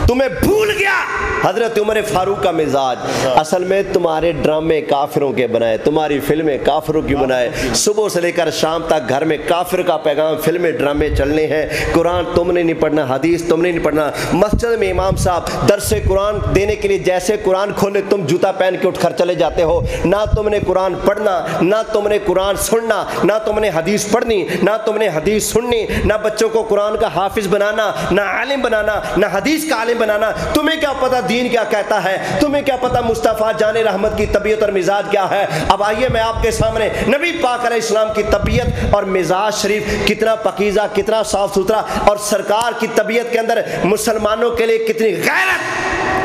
तुम्हें भूल गया हजरत उमर फारूक का मिजाज। असल में तुम्हारे ड्रामे काफिरों के बनाए, तुम्हारी फिल्में काफिरों की बनाए, सुबह से लेकर शाम तक घर में काफिर का पैगाम, फिल्में ड्रामे चलने हैं। कुरान तुमने नहीं पढ़ना, हदीस तुमने नहीं पढ़ना। मस्जिद में इमाम साहब दरसे कुरान देने के लिए जैसे कुरान खोले तुम जूता पहन के उठकर चले जाते हो। ना तुमने कुरान पढ़ना, ना तुमने कुरान सुनना, ना तुमने हदीस पढ़नी, ना तुमने हदीस सुननी, ना बच्चों को कुरान का हाफिज बनाना, ना आलिम बनाना, ना हदीस का आलिम बनाना। तुम्हें क्या पता दीन क्या कहता है, तुम्हें क्या पता मुस्तफ़ा जाने रहमत की तबीयत और मिजाज क्या है। अब आइए मैं आपके सामने नबी पाक अलैहिस्सलाम की तबीयत और मिजाज शरीफ कितना पकीज़ा, कितना साफ सुथरा, और सरकार की तबीयत के अंदर मुसलमानों के लिए कितनी गैरत,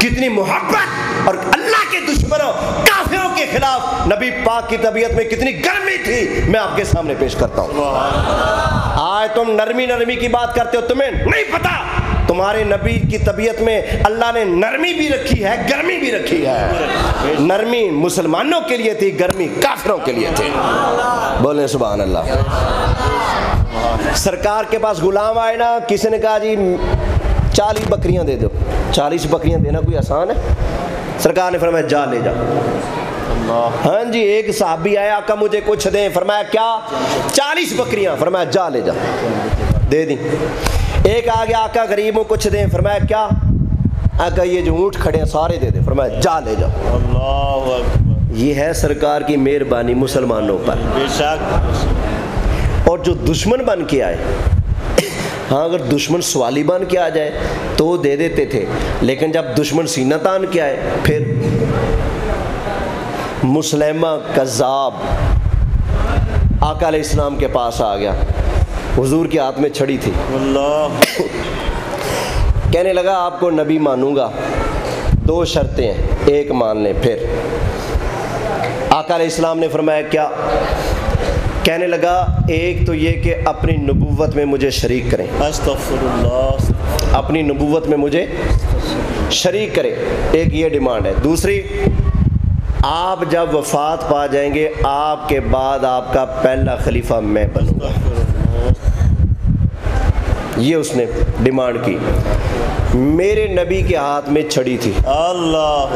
कितनी मोहब्बत, और अल्लाह के दुश्मनों काफिरों के खिलाफ नबी पाक की तबीयत में कितनी गर्मी थी, मैं आपके सामने पेश करता हूँ। आज तुम नरमी की बात करते हो, तुम्हें नहीं पता तुम्हारे नबी की तबीयत में अल्लाह ने नरमी भी रखी है, गर्मी भी रखी है। नरमी मुसलमानों के लिए थी, गर्मी काफिरों के लिए थी। बोले सुभान अल्लाह। सरकार के पास गुलाम आए ना, किसी ने कहा जी 40 बकरियां दे दो। 40 बकरियां देना कोई आसान है? सरकार ने फरमाया जा ले जा। हाँ जी, एक साहबी आया, आका मुझे कुछ दें, फरमाया क्या? 40 बकरियां, फरमाया जा ले जा, दे दी। एक आ गया, आका गरीब हूँ कुछ दें, फरमाया क्या? आका ये जो ऊँट खड़े हैं सारे दे दे, फरमाया जा ले जा। अल्लाह अकबर। ये है सरकार की मेहरबानी मुसलमानों पर। और जो दुश्मन बन के आए, हाँ अगर दुश्मन सवाली बन के आ जाए तो दे देते थे, लेकिन जब दुश्मन सीना तान के आए, फिर मुसलमा कज़्ज़ाब आका अलैहिस्सलाम के पास आ गया, हुजूर के हाथ में छड़ी थी। कहने लगा आपको नबी मानूंगा, 2 शर्तें हैं, एक मान लें। फिर आका अलैहिस्सलाम ने फरमाया क्या? कहने लगा एक तो ये कि अपनी नबूवत में मुझे शरीक करें, अस्तग़फिरुल्लाह, अपनी नबूवत में मुझे शरीक करें, एक ये डिमांड है। दूसरी, आप जब वफात पा जाएंगे आपके बाद आपका पहला खलीफा मैं बनूंगा। ये उसने डिमांड की। मेरे नबी के हाथ में छड़ी थी। अल्लाह।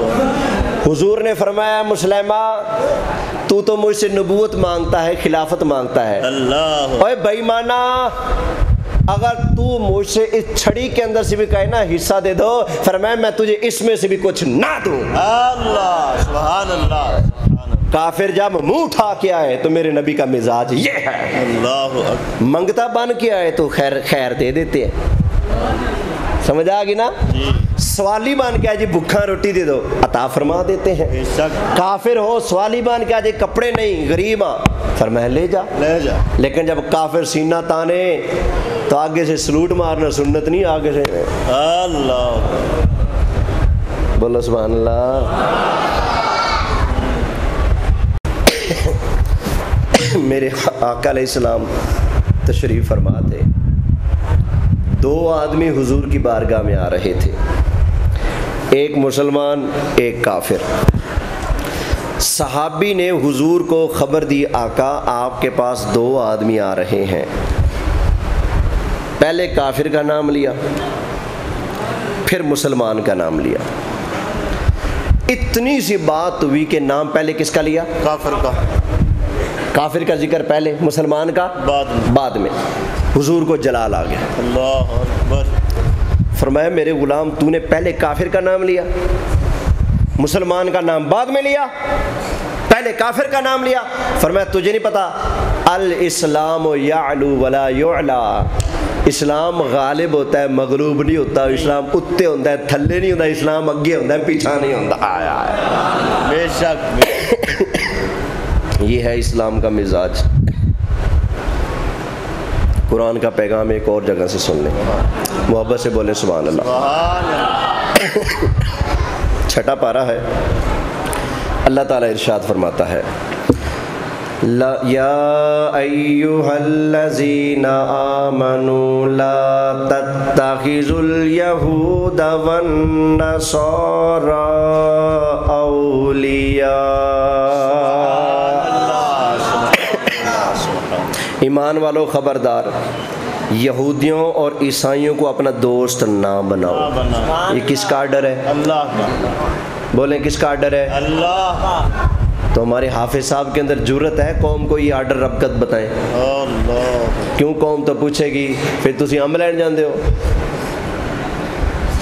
हुजूर ने फरमाया मुसलमा तू तो मुझसे नबूवत मांगता है, खिलाफत मांगता है। अल्लाह। ओए बेईमाना, अगर तू मुझसे इस छड़ी के अंदर से भी कहे ना हिस्सा दे दो, फरमाया मैं तुझे इसमें से भी कुछ ना दूं। अल्लाह सुभान अल्लाह। काफिर जब मुंह उठा के आए तो मेरे नबी का मिजाज ये है। अल्लाह। मंगता बन के आए तो खैर खैर दे देते हैं, समझ आ गई ना? सवाली बन के आए जी भूखा रोटी दे दो, अता फरमा देते हैं। काफिर हो सवाली बन के आए कपड़े नहीं गरीब आ, फरमाया ले जा ले जा। लेकिन जब काफिर सीना ताने तो आगे से सलूट मारना सुन्नत नहीं, आगे से। अल्लाह बोलो सुभान अल्लाह। मेरे आका अलैहिस्सलाम तशरीफ़ फरमा थे, 2 आदमी हुजूर की बारगाह में आ रहे थे, एक मुसलमान एक काफिर। सहाबी ने हुजूर को खबर दी आका आपके पास 2 आदमी आ रहे हैं। पहले काफिर का नाम लिया, फिर मुसलमान का नाम लिया। इतनी सी बात हुई कि नाम पहले किसका लिया? काफिर का। काफिर का जिक्र पहले, मुसलमान का बाद में। हुजूर को जलाल आ गया। अल्लाह अकबर। फरमाया मेरे गुलाम तूने पहले काफिर का नाम लिया, मुसलमान का नाम बाद में लिया, पहले काफिर का नाम लिया। फरमाया तुझे नहीं पता अल इस्लाम यालू वला युअला, इस्लाम गालिब होता है मगलूब नहीं होता। इस्लाम उत्ते होता है थल्ले नहीं होता, इस्लाम अगे होता है पीछा नहीं होता। आया बेशक ये है इस्लाम का मिजाज। कुरान का पैगाम एक और जगह से सुन लें, मोहब्बत से बोले सुभान अल्लाह। छठा पारा है, अल्लाह ताला इरशाद फरमाता है या अय्युहल्लज़ीना आमनू ला तत्तखिज़ुल यहूदा वन नसारा औलिया। ईमान वालों खबरदार, यहूदियों और ईसाइयों को अपना दोस्त ना बनाओ। ये किसका आर्डर है? अल्लाह का। बोलें किसका आर्डर है? अल्लाह। तो हमारे हाफिज साहब के अंदर जुर्रत है कौम को ये आर्डर रबकत बताएं? अल्लाह। क्यों कौम तो पूछेगी फिर तुसी अम लैन जाते हो।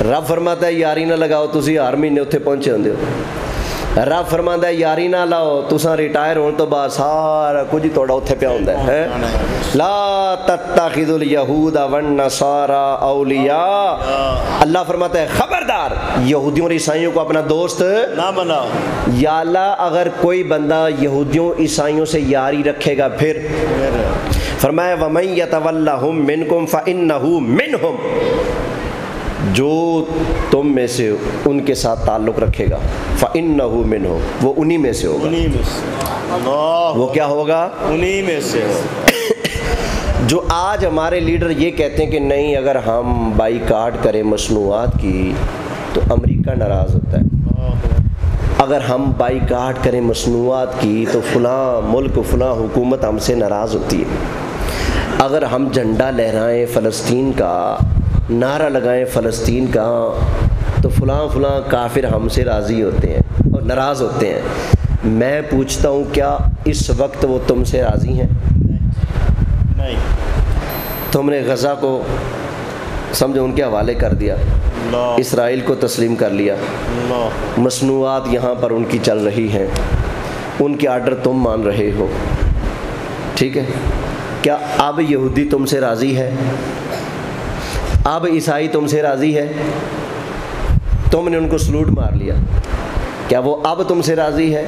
रब फरमाता है यारी ना लगाओ, तुसी हर महीने उत्थे पहुंचे होंदे हो। रब फरमाता है यारी ना लाओ, तुसा रिटायर होने तो बाद सारा कुछ ही तोड़ा उत्थे पिया होंदा है। ला तत्तखिज़ुल यहूदा वन नसारा औलिया। अल्लाह फरमाता है खबरदार यहूदियों और ईसाइयों को अपना दोस्त ना बनाओ। या अल्लाह अगर कोई बंदा यहूदियों ईसाइयों से यारी रखेगा फिर फरमाया वमन यतवल्लहुम मिनकुम फइन्नहु मिनहुम, जो तुम में से उनके साथ ताल्लुक़ रखेगा फ़इन्नहु मिनहुम, वो उन्हीं में से होगा। उन्हीं में से। वो क्या होगा? उन्हीं में से। जो आज हमारे लीडर ये कहते हैं कि नहीं अगर हम बाईकाट करें मसनूआत की तो अमेरिका नाराज़ होता है, अगर हम बाईकाट करें मसनूआत की तो फ़लाँ मुल्क फ़लाँ हुकूमत हमसे नाराज़ होती है, अगर हम झंडा लहराएं फ़लस्तीन का, नारा लगाएं फ़लस्तीन का, तो फ़लाँ फ़लाँ काफिर हमसे राज़ी होते हैं और नाराज़ होते हैं। मैं पूछता हूँ क्या इस वक्त वो तुमसे राज़ी हैं? नहीं। तुमने गज़ा को समझो उनके हवाले कर दिया, इसराइल को तस्लीम कर लिया, मसनूआत यहाँ पर उनकी चल रही हैं, उनके आर्डर तुम मान रहे हो, ठीक है। क्या अब यहूदी तुमसे राज़ी है? अब ईसाई तुमसे राज़ी है? तुमने उनको सलूट मार लिया, क्या वो अब तुमसे राज़ी है?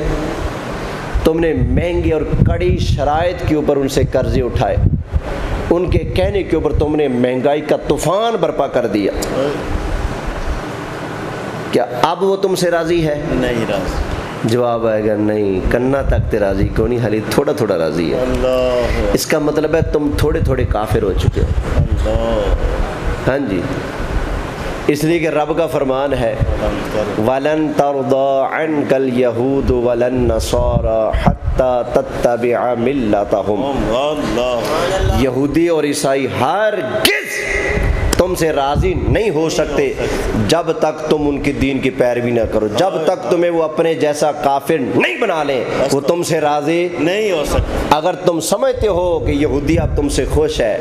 तुमने महंगी और कड़ी शराइत के ऊपर उनसे कर्जे उठाए, उनके कहने के ऊपर तुमने महंगाई का तूफ़ान बर्पा कर दिया, क्या अब वो तुमसे राज़ी है? नहीं राज़ी। जवाब आएगा नहीं, कन्ना तक ते राज़ी क्यों नहीं, हाली थोड़ा थोड़ा राज़ी है। अल्लाह। इसका मतलब है तुम थोड़े थोड़े काफिर हो चुके हो। अल्लाह। हाँ जी, इसलिए कि रब का फरमान है वलन तरदा अन्कल यहूद वलन नसारा हत्ता तत्तबिअ मिल्लतहुम। यहूदी और ईसाई हरगिज़ तुमसे राज़ी नहीं हो सकते जब तक तुम उनके दीन की पैरवी ना करो, जब तक तुम्हें वो अपने जैसा काफिर नहीं बना लें, वो तुमसे राज़ी नहीं हो सकते। अगर तुम समझते हो कि यहूदी अब तुमसे खुश है,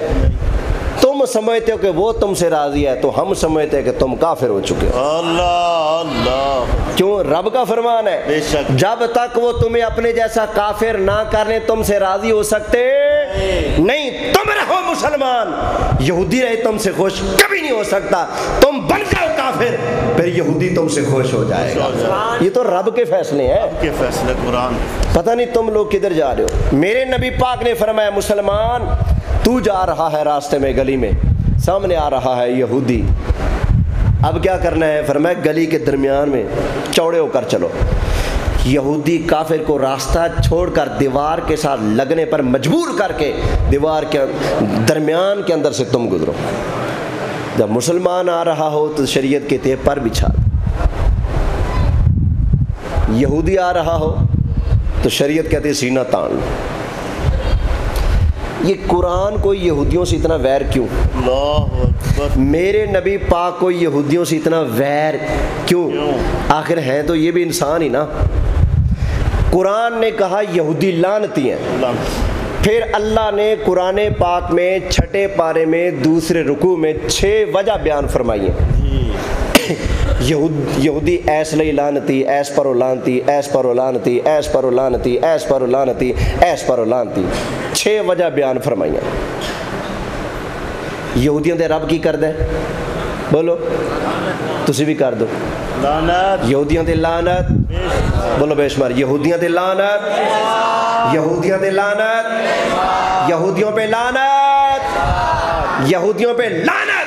तुम समझते हो कि वो तुमसे राज़ी है, तो हम समझते हैं कि तुम काफिर हो चुके हो। अल्लाह अल्लाह। क्यों? रब का फरमान है बेशक। जब तक वो तुम्हें अपने जैसा काफिर ना करने तुमसे राज़ी हो सकते नहीं। तुम रहो मुसलमान, यहूदी रहे तुमसे खुश कभी नहीं हो सकता। तुम बन जाओ काफिर, फिर यहूदी तुमसे खुश हो जाएगा। ये तो रब के फैसले हैं, के फैसले कुरान। पता नहीं तुम लोग किधर जा रहे हो। मेरे नबी पाक ने फरमाया मुसलमान तू जा रहा है रास्ते में, गली में, सामने आ रहा है यहूदी, अब क्या करना है? फरमाया गली के दरमियान में चौड़े होकर चलो। यहूदी काफिर को रास्ता छोड़कर दीवार के साथ लगने पर मजबूर करके दीवार के दरमियान के अंदर से तुम गुजरो। जब मुसलमान आ रहा हो तो शरीयत के तय पर बिछा, यहूदी आ रहा हो तो शरीयत कहती है सीना तान। ये कुरान को यहूदियों से इतना वैर क्यों? अल्लाहु अकबर। मेरे नबी पाक को यहूदियों से इतना वैर क्यों? आखिर हैं तो ये भी इंसान ही ना। कुरान ने कहा यहूदी लानती हैं, फिर अल्लाह ने कुरान पाक में 6 पारे में दूसरे रुकू में 6 वजह बयान फरमाई हैं। यहूदी ऐस लई लानती, ऐस पर लानती, ऐस पर लानती, ऐस पर लानती, ऐस पर लानती, ऐस पर लानती, 6 वजह बयान फरमाइयां। यहूदियों दे रब की कर दे? बोलो, तुसी भी कर दो। लानत। यहूदियों दे लानत। बोलो बेशुमार। यहूदियों दे लानत, यहूदियों दे लानत, यहूदियों पे लानत, यहूदियों पे लानत।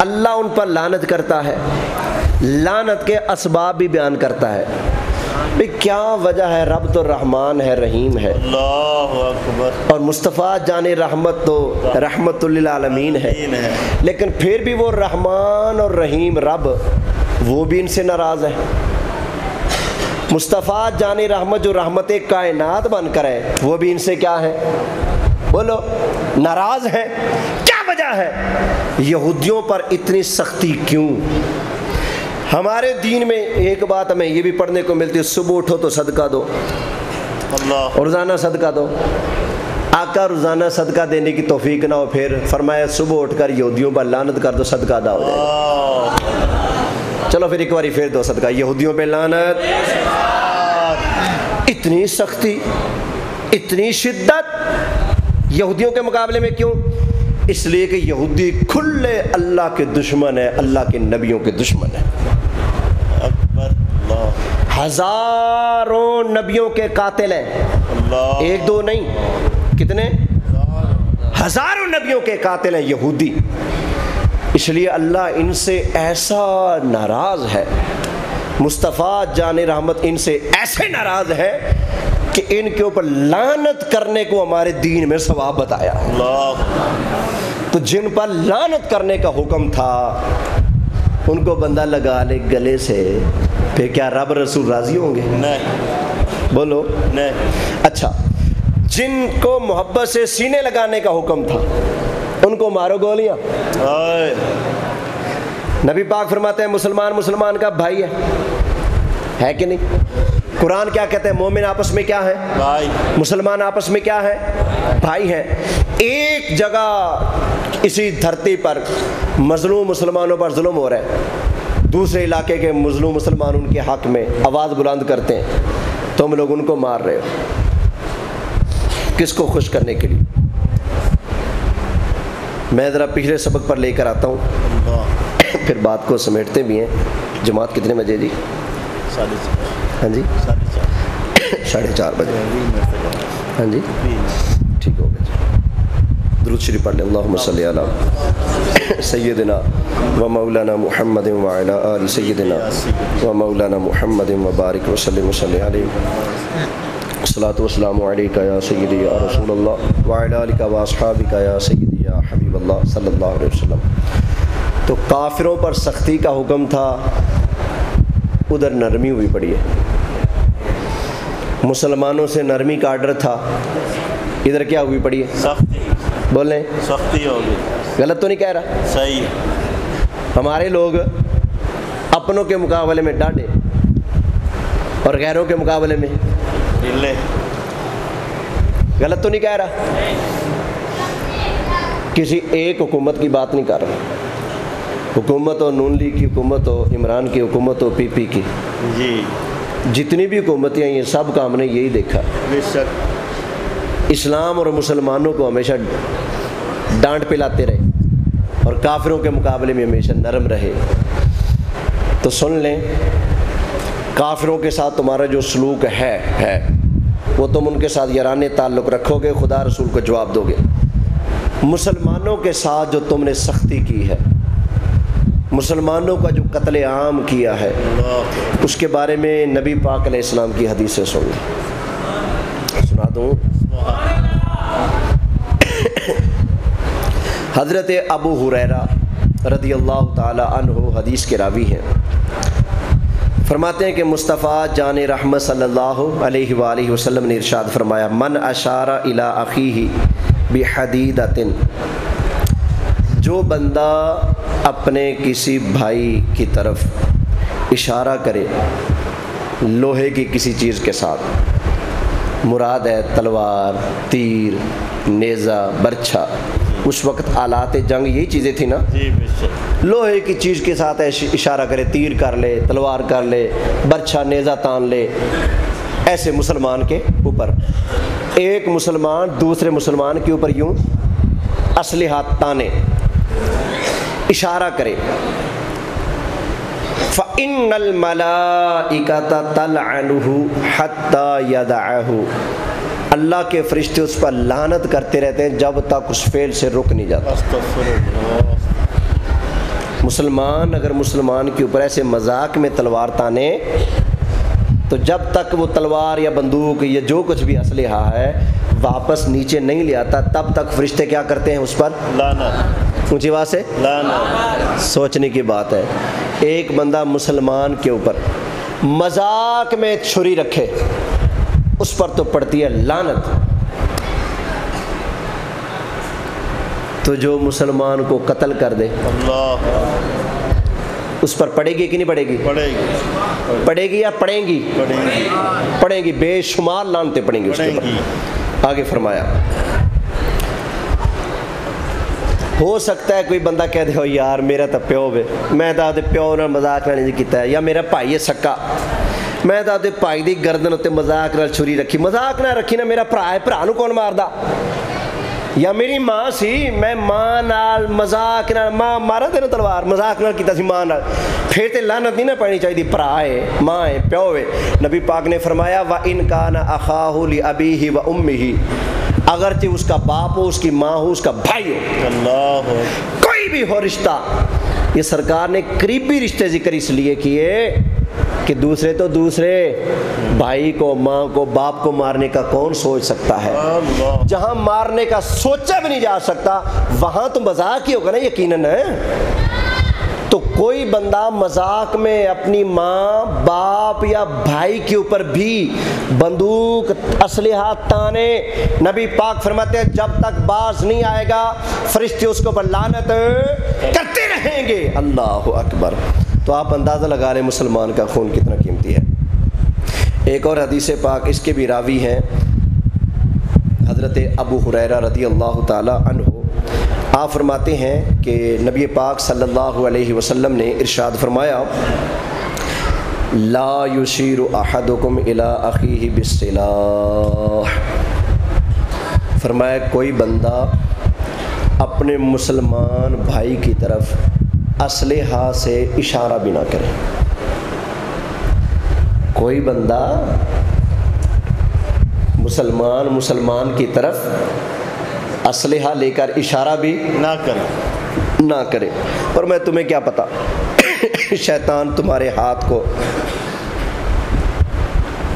अल्लाह उन पर लानत करता है, लानत के असबाब भी बयान करता है। भाई क्या वजह है? रब तो रहमान है, रहीम है। अल्लाहु अकबर। और मुस्तफ़ा जाने रहमत तो रहमतुल लिल आलमीन है। लेकिन फिर भी वो रहमान और रहीम रब, वो भी इनसे नाराज़ है। मुस्तफ़ा जाने रहमत जो रहमत कायनात बनकर है, वो भी इनसे क्या है? बोलो, नाराज़ है। क्या वजह है? यहूदियों पर इतनी सख्ती क्यों? हमारे दीन में एक बात हमें ये भी पढ़ने को मिलती है, सुबह उठो तो सदका दो, रोज़ाना सदका दो। आका रोज़ाना सदका देने की तौफीक ना हो, फिर फरमाया सुबह उठकर यहूदियों पर लानत कर दो, सदका अदा हो जाएगा। चलो फिर एक बारी फिर दो सदका, यहूदियों पे लानत। इतनी सख्ती, इतनी शिद्दत यहूदियों के मुकाबले में क्यों? इसलिए कि यहूदी खुले अल्लाह के दुश्मन है, अल्लाह के नबियों के दुश्मन है। हजारों नबियों के कातिल हैं, एक दो नहीं, कितने? हजारों नबियों के कातिल हैं यहूदी। इसलिए अल्लाह इनसे ऐसा नाराज है, मुस्तफ़ा जाने रहमत इनसे ऐसे नाराज है कि इनके ऊपर लानत करने को हमारे दीन में सवाब बताया। तो जिन पर लानत करने का हुक्म था उनको बंदा लगा ले गले से, फिर क्या रब रसूल राजी होंगे? नहीं। बोलो नहीं। अच्छा, जिनको मोहब्बत से सीने लगाने का हुक्म था उनको मारो गोलियां। नबी पाक फरमाते हैं मुसलमान मुसलमान का भाई है कि नहीं? कुरान क्या कहते हैं? मोमिन आपस में क्या है? भाई। मुसलमान आपस में क्या है? भाई हैं। एक जगह इसी धरती पर मजलूम मुसलमानों पर जुल्म हो रहा है, दूसरे इलाके के मजलूम मुसलमान उनके हक में आवाज़ बुलंद करते हैं, तुम लोग उनको मार रहे हो। किसको खुश करने के लिए? मैं ज़रा पिछले सबक पर लेकर आता हूँ, फिर बात को समेटते भी हैं। जमात कितने बजे जी? 4:30। हाँ जी, 4:30 बजे। हाँ जी, ठीक हो गया जी। दुरूद शरीफ पढ़ लें। अल्लाहुम्मा सल्ली अला सय्यिदिना व मौलाना मुहम्मद व अला आलि सय्यिदिना व मौलाना मुहम्मद व बारिक व सल्लिम व सल्ली अलैहि। अस्सलातु वस्सलामु अलैका या सय्यिदी या रसूलल्लाह व अला आलिका व अस्हाबिका या सय्यिदी या हबीबल्लाह सल्लल्लाहु अलैहि वसल्लम। तो काफिरों पर सख्ती का हुक्म था, उधर नरमी हुई पड़ी है। मुसलमानों से नरमी का आर्डर था, इधर क्या हुई पड़ी है? सख्ती। बोलें, सख्ती होगी। गलत तो नहीं कह रहा? सही। हमारे लोग अपनों के मुकाबले में डांटे और गैरों के मुकाबले में ढीले। गलत तो नहीं कह रहा? किसी एक हुकूमत की बात नहीं कर रहा। हुकूमत हो नून लीग की हुकूमत हो, इमरान की हुकूमत हो, पीपी की जी, जितनी भी हुकूमतें हैं, ये सब का हमने यही देखा। बेशक इस्लाम और मुसलमानों को हमेशा डांट पिलाते रहे और काफिरों के मुकाबले में हमेशा नरम रहे। तो सुन लें, काफिरों के साथ तुम्हारा जो सलूक है वो तुम उनके साथ याराने ताल्लुक़ रखोगे, खुदा रसूल को जवाब दोगे। मुसलमानों के साथ जो तुमने सख्ती की है, मुसलमानों का जो कत्ले आम किया है, उसके बारे में नबी पाक अलैहिस्सलाम की हदीस से सुना दूँ। हज़रत अबू हुरैरा रदियल्लाहु ताला अन्हु हदीस के रावी हैं, फरमाते हैं कि मुस्तफ़ा जान रहमत सल्लल्लाहु अलैहि वसल्लम ने इरशाद फरमाया, मन अशारा इला अखीही बिहदीदतिन, जो बंदा अपने किसी भाई की तरफ इशारा करे लोहे की किसी चीज़ के साथ, मुराद है तलवार, तीर, नेज़ा, बर्छा। उस वक्त आलात जंग यही चीज़ें थी ना जी बेशक। लोहे की चीज़ के साथ इशारा करे, तीर कर ले, तलवार कर ले, बर्छा नेज़ा तान ले, ऐसे मुसलमान के ऊपर एक मुसलमान दूसरे मुसलमान के ऊपर यूं असलिहा ताने इशारा करे, फ़इन्नल मलाइकता तलअनुहु हत्ता यदअहु, अल्लाह के फरिश्ते उस पर लानत करते रहते हैं जब तक उस फेल से रुक नहीं जाता। मुसलमान अगर मुसलमान के ऊपर ऐसे मजाक में तलवार ताने तो जब तक वो तलवार या बंदूक या जो कुछ भी असलहा है वापस नीचे नहीं ले आता, तब तक फरिश्ते क्या करते हैं उस पर लानत, ऊंची आवाज़ से लानत। सोचने की बात है, एक बंदा मुसलमान के ऊपर मजाक में छुरी रखे उस पर तो पड़ती है लानत। तो जो मुसलमान को कत्ल कर दे अल्लाह, उस पर पड़ेगी कि नहीं पड़ेगी? पड़ेगी, पड़ेगी या पड़ेंगी? पड़ेगी, पड़ेंगी, बेशुमार लानतें पड़ेंगी उसके ऊपर। आगे फरमाया, हो सकता है कोई बंदा कह दे, हो यार मेरा तो प्यो वे, मैं तो आपके प्यो नाल मजाक नहीं किया, या मेरा भाई है सक्का, मैं तो आपके भाई की गर्दन उत्ते मजाक नाल छुरी रखी, मजाक ना रखी ना, मेरा भरा है, भरा नूं कौन मारदा, या मेरी माँ सी, मैं माँ नाल मजाक नाल, माँ मारा तेन तलवार, मजाक नाल कीता सी माँ नाल, फिर तो लानत नहीं ना पड़नी चाहिए, भरा है, माँ है, प्यो है। नबी पाक ने फरमाया, व इन कान अखाहु लि अबीही व उम्मिही, अगरचे उसका बाप हो, उसकी माँ हो, उसका भाई हो, अल्लाह, कोई भी हो रिश्ता, ये सरकार ने करीबी रिश्ते जिक्र इसलिए किए कि दूसरे तो दूसरे, भाई को, माँ को, बाप को मारने का कौन सोच सकता है? अल्लाह। जहां मारने का सोचा भी नहीं जा सकता वहां तो मजाक ही होगा ना, यकीनन है। तो कोई बंदा मजाक में अपनी माँ, बाप या भाई के ऊपर भी बंदूक, असलहा ताने, नबी पाक फरमाते हैं जब तक बाज नहीं आएगा फरिश्ते उसके ऊपर लानत करते रहेंगे। अल्लाह अकबर। तो आप अंदाज़ा लगा लें मुसलमान का खून कितना कीमती है। एक और हदीस पाक इसके भी रावी हैं हज़रत अबू हुरैरा रज़ी अल्लाह ताला अन्हु। आप फरमाते हैं कि नबी पाक सल्लल्लाहु अलैहि वसल्लम ने इरशाद फरमाया, ला युशीरु अहदुकुम इला अखीही बिस्सिलाह, फरमाया कोई बंदा अपने मुसलमान भाई की तरफ असलहा से इशारा भी ना करे। कोई बंदा मुसलमान की तरफ असलहा लेकर इशारा भी ना करे। और मैं तुम्हें क्या पता शैतान तुम्हारे हाथ को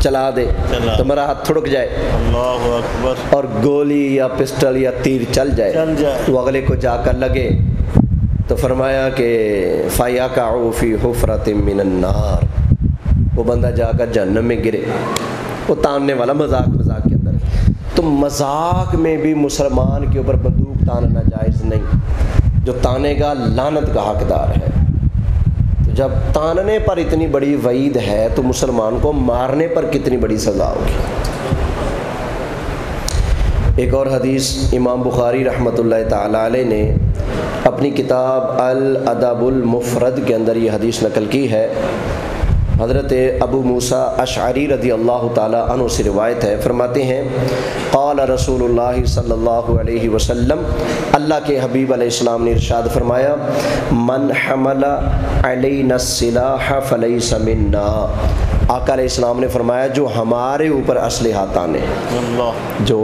चला दे, तुम्हारा हाथ थुड़क जाए, अल्लाहु अकबर, और गोली या पिस्टल या तीर चल जाए तो अगले को जाकर लगे। तो फरमाया कि फ़यक़अउ फ़ी हुफ़रतिन मिनन नार, वो बंदा जाकर जहन्नम में गिरे। वो तानने वाला मजाक के अंदर। तो मजाक में भी मुसलमान के ऊपर बंदूक तानना जायज़ नहीं, जो तानेगा लानत का हकदार है। तो जब तानने पर इतनी बड़ी वईद है तो मुसलमान को मारने पर कितनी बड़ी सज़ा होगी। एक और हदीस इमाम बुखारी रहमतुल्लाह ताला अलैह ने अपनी किताब अल अदबुल मुफ़रद के अंदर ये हदीस नकल की है। हज़रत अबू मूसा अशअरी रज़ी अल्लाह ताला अन्हु से रिवायत है, फरमाते हैं क़ाल रसूलुल्लाह सल्लल्लाहु अलैहि वसल्लम, अल्लाह के हबीब अलैहिस्सलाम ने इरशाद फरमाया, मन हमला अलैना सिलाह फलैसा मिन्ना, आका अलैहिस्सलाम ने फरमाया जो हमारे ऊपर असलहा ताने, जो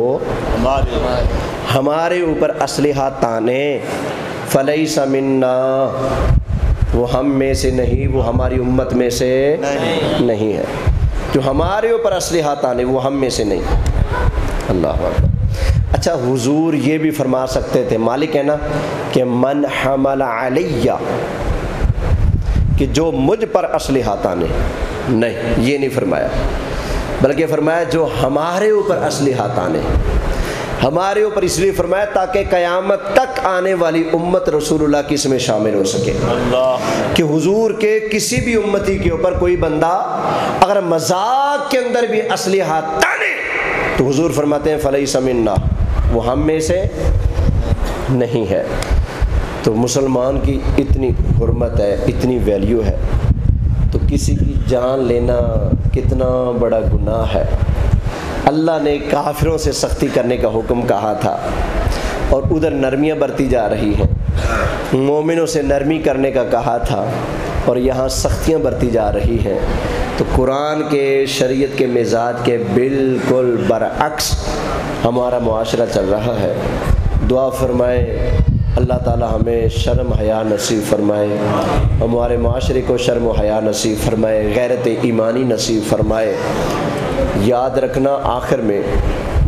हमारे ऊपर असलहा ताने, फलैसा मिन्ना, वो हम में से नहीं, वो हमारी उम्मत में से नहीं है। जो हमारे ऊपर असलहा ताने वो हम में से नहीं। अल्लाह अकबर। अच्छा, हुजूर ये भी फरमा सकते थे, मालिक है ना, कि मन हमला अलैया, कि जो मुझ पर असलहा ताने, नहीं, ये नहीं फरमाया, बल्कि फरमाया जो हमारे ऊपर असली हाथ आने, हमारे ऊपर इसलिए फरमाया ताकि क़यामत तक आने वाली उम्मत रसूलुल्लाह की इसमें शामिल हो सके। कि हुजूर के किसी भी उम्मती के ऊपर कोई बंदा अगर मजाक के अंदर भी असली हाथ ताने तो हुजूर फरमाते हैं फलैसा मिन्ना, वो हम में से नहीं है। तो मुसलमान की इतनी हुर्मत है, इतनी वैल्यू है, तो किसी की जान लेना कितना बड़ा गुनाह है। अल्लाह ने काफिरों से सख्ती करने का हुक्म कहा था और उधर नरमियाँ बरती जा रही हैं, मोमिनों से नरमी करने का कहा था और यहाँ सख्तियाँ बरती जा रही हैं। तो कुरान के शरीयत के मिजाज के बिल्कुल बरअक्स हमारा मुआशरा चल रहा है। दुआ फरमाए अल्लाह ताला हमें शर्म हया नसीब फरमाए, हमारे माशरे को शर्म हया नसीब फरमाए, गैरत ईमानी नसीब फरमाए। याद रखना, आखिर में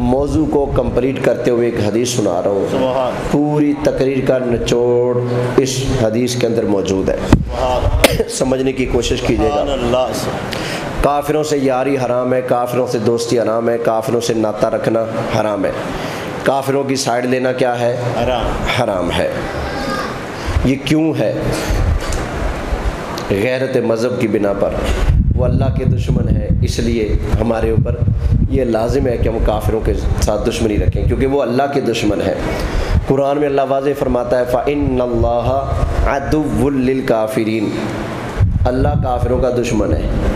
मौजू को कंप्लीट करते हुए एक हदीस सुना रहा हूँ। पूरी तकरीर का निचोड़ इस हदीस के अंदर मौजूद है, समझने की कोशिश कीजिएगा। काफिरों से यारी हराम है, काफिरों से दोस्ती हराम है, काफिरों से नाता रखना हराम है, काफिरों की साइड लेना क्या है? हराम है। ये क्यों है? गैरत मज़हब की बिना पर, वो अल्लाह के दुश्मन है, इसलिए हमारे ऊपर ये लाजिम है कि हम काफिरों के साथ दुश्मनी रखें, क्योंकि वो अल्लाह के दुश्मन है। कुरान में अल्लाह वाज़े फरमाता है फ़इन्नल्लाहा अदुव्वुल लिल काफिरीन, अल्लाह काफिरों का दुश्मन है।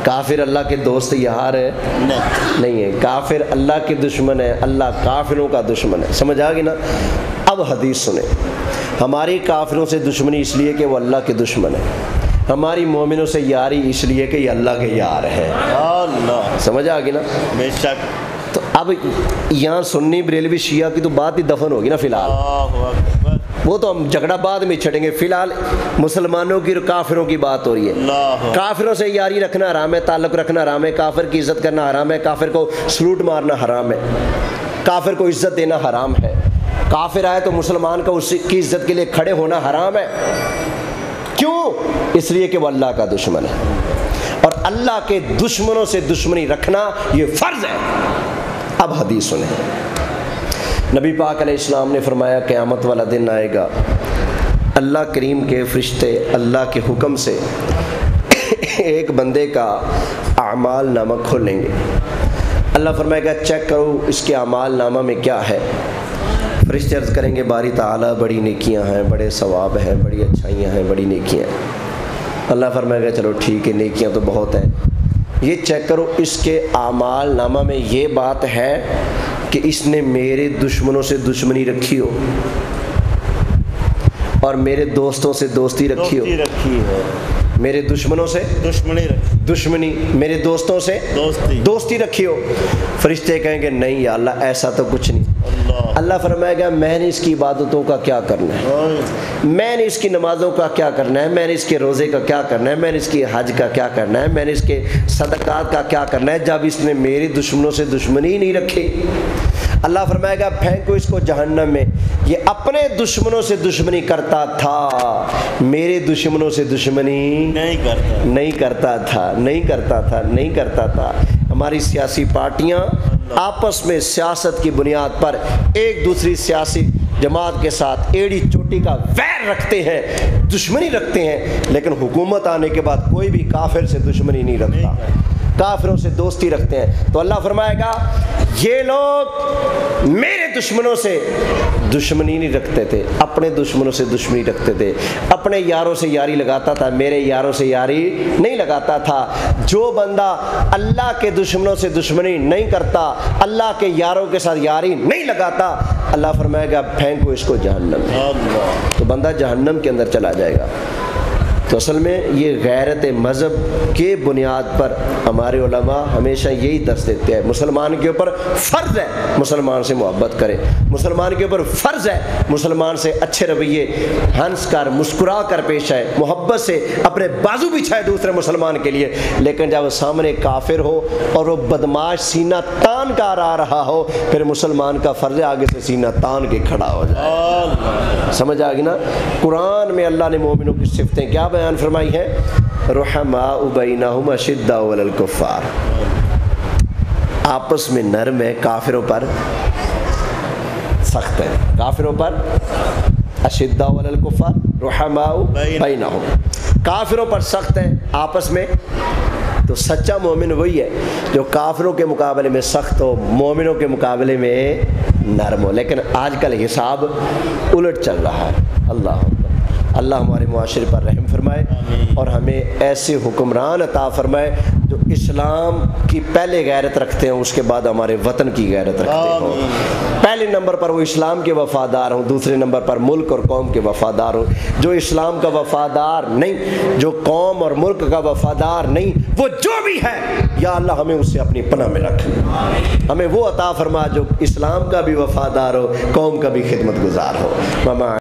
काफिर अल्लाह के दोस्त यार है? नहीं है। काफिर अल्लाह के दुश्मन है, अल्लाह काफिरों का दुश्मन है। समझ आ गई ना? अब हदीस सुने। हमारी काफिरों से दुश्मनी इसलिए कि वो अल्लाह के दुश्मन है, हमारी मोमिनों से यारी इसलिए कि ये अल्लाह के यार हैं। अल्लाह, समझ आ गई ना? बेशक। तो अब यहाँ सुन्नी बरेलवी शिया की तो बात ही दफन होगी ना फिलहाल, वो तो हम झगड़ा बाद में छेड़ेंगे। फिलहाल मुसलमानों की और काफिरों की बात हो रही है। काफिरों से यारी रखना हराम है, ताल्लुक रखना हराम है, काफिर की इज्जत करना हराम है, काफिर को सलूट मारना हराम है, काफिर को इज्जत देना हराम है, काफिर आए तो मुसलमान का उसकी इज्जत के लिए खड़े होना हराम है। क्यों? इसलिए कि वो अल्लाह का दुश्मन है और अल्लाह के दुश्मनों से दुश्मनी रखना ये फर्ज है। अब हदीस सुने। नबी पाक अलैहिस्सलाम ने फरमाया क़यामत वाला दिन आएगा, अल्लाह करीम के फरिश्ते अल्लाह के हुक्म से एक बंदे का आमाल नामा खोलेंगे। अल्लाह फरमाएगा चेक करो इसके आमाल नामा में क्या है। फरिश्ते अर्ज़ करेंगे बारी ताला बड़ी नेकियां हैं, बड़े सवाब हैं, बड़ी अच्छाइयाँ हैं, बड़ी नेकियां हैं। अल्लाह फरमाएगा चलो ठीक है, नेकियां तो बहुत हैं, ये चेक करो इसके आमाल नामा में ये बात है कि इसने मेरे दुश्मनों से दुश्मनी रखी हो और मेरे दोस्तों से दोस्ती रखी हो, मेरे दुश्मनों से दुश्मनी, मेरे दोस्तों से दोस्ती रखी हो। फरिश्ते कहेंगे नहीं या अल्लाह ऐसा तो कुछ नहीं। अल्लाह फरमाएगा मैंने इसकी इबादतों का क्या करना है, मैंने इसकी नमाज़ों का क्या करना है, मैंने इसके रोज़े का क्या करना है, मैंने इसके हज का क्या करना है, मैंने इसके सदक़ात का क्या करना है, जब इसने मेरे दुश्मनों से दुश्मनी ही नहीं रखी। अल्लाह फरमाएगा फेंको इसको जहन्नम में, ये अपने दुश्मनों से दुश्मनी करता था, मेरे दुश्मनों से दुश्मनी नहीं करता था। हमारी सियासी पार्टियां आपस में सियासत की बुनियाद पर एक दूसरी सियासी जमात के साथ एड़ी चोटी का वैर रखते हैं, दुश्मनी रखते हैं, लेकिन हुकूमत आने के बाद कोई भी काफिर से दुश्मनी नहीं रखता, काफिरों से दोस्ती रखते हैं। तो अल्लाह फरमाएगा ये लोग मेरे दुश्मनों से दुश्मनी नहीं रखते थे, अपने दुश्मनों से दुश्मनी रखते थे, अपने यारों से यारी लगाता था, मेरे यारों से यारी नहीं लगाता था। जो बंदा अल्लाह के दुश्मनों से दुश्मनी नहीं करता, अल्लाह के यारों के साथ यारी नहीं लगाता, अल्लाह फरमाएगा फेंको इसको जहन्नम में, तो बंदा जहन्नम के अंदर चला जाएगा। तो असल में ये गैरत मज़हब के बुनियाद पर हमारे उलमा हमेशा यही दस देते हैं, मुसलमान के ऊपर फ़र्ज़ है मुसलमान से मोहब्बत करे, मुसलमान के ऊपर फ़र्ज़ है मुसलमान से अच्छे रवैये हंस कर मुस्कुरा कर पेश आए, मोहब्बत से अपने बाजू बिछाए दूसरे मुसलमान के लिए। लेकिन जब सामने काफिर हो और वो बदमाश सीना तान कर आ रहा हो, फिर मुसलमान का फ़र्ज़ आगे से सीना तान के खड़ा हो जाए। समझ आ गई ना? कुरान में अल्लाह ने मोमिनों की सिफ़तें क्या बयान फरमाई है, रुहमाउ बैनहुम अशिद्दाउ अलल कुफ्फार, आपस में नरम है, काफिरों पर सख्त है, काफिरों पर अशिद्दाउ अलल कुफ्फार रुहमाउ बैनहुम, काफिरों पर सख्त है आपस में। तो सच्चा मोमिन वही है जो काफिरों के मुकाबले में सख्त हो, मोमिनों के मुकाबले में नरम हो। लेकिन आजकल हिसाब उलट चल रहा है। अल्लाह हमारे मुआशरे पर रहम फरमाए और हमें ऐसे हुक्मरान अता फरमाए जो इस्लाम की पहले गैरत रखते हैं, उसके बाद हमारे वतन की गैरत रखते हों। पहले नंबर पर वो इस्लाम के वफ़ादार हों, दूसरे नंबर पर मुल्क और कौम के वफ़ादार हों। जो इस्लाम का वफ़ादार नहीं, जो कौम और मुल्क का वफ़ादार नहीं, वो जो भी है या अल्लाह हमें उससे अपनी पनाह में रख, हमें वो अता फरमा जो इस्लाम का भी वफ़ादार हो, कौम का भी खिदमत गुजार हो।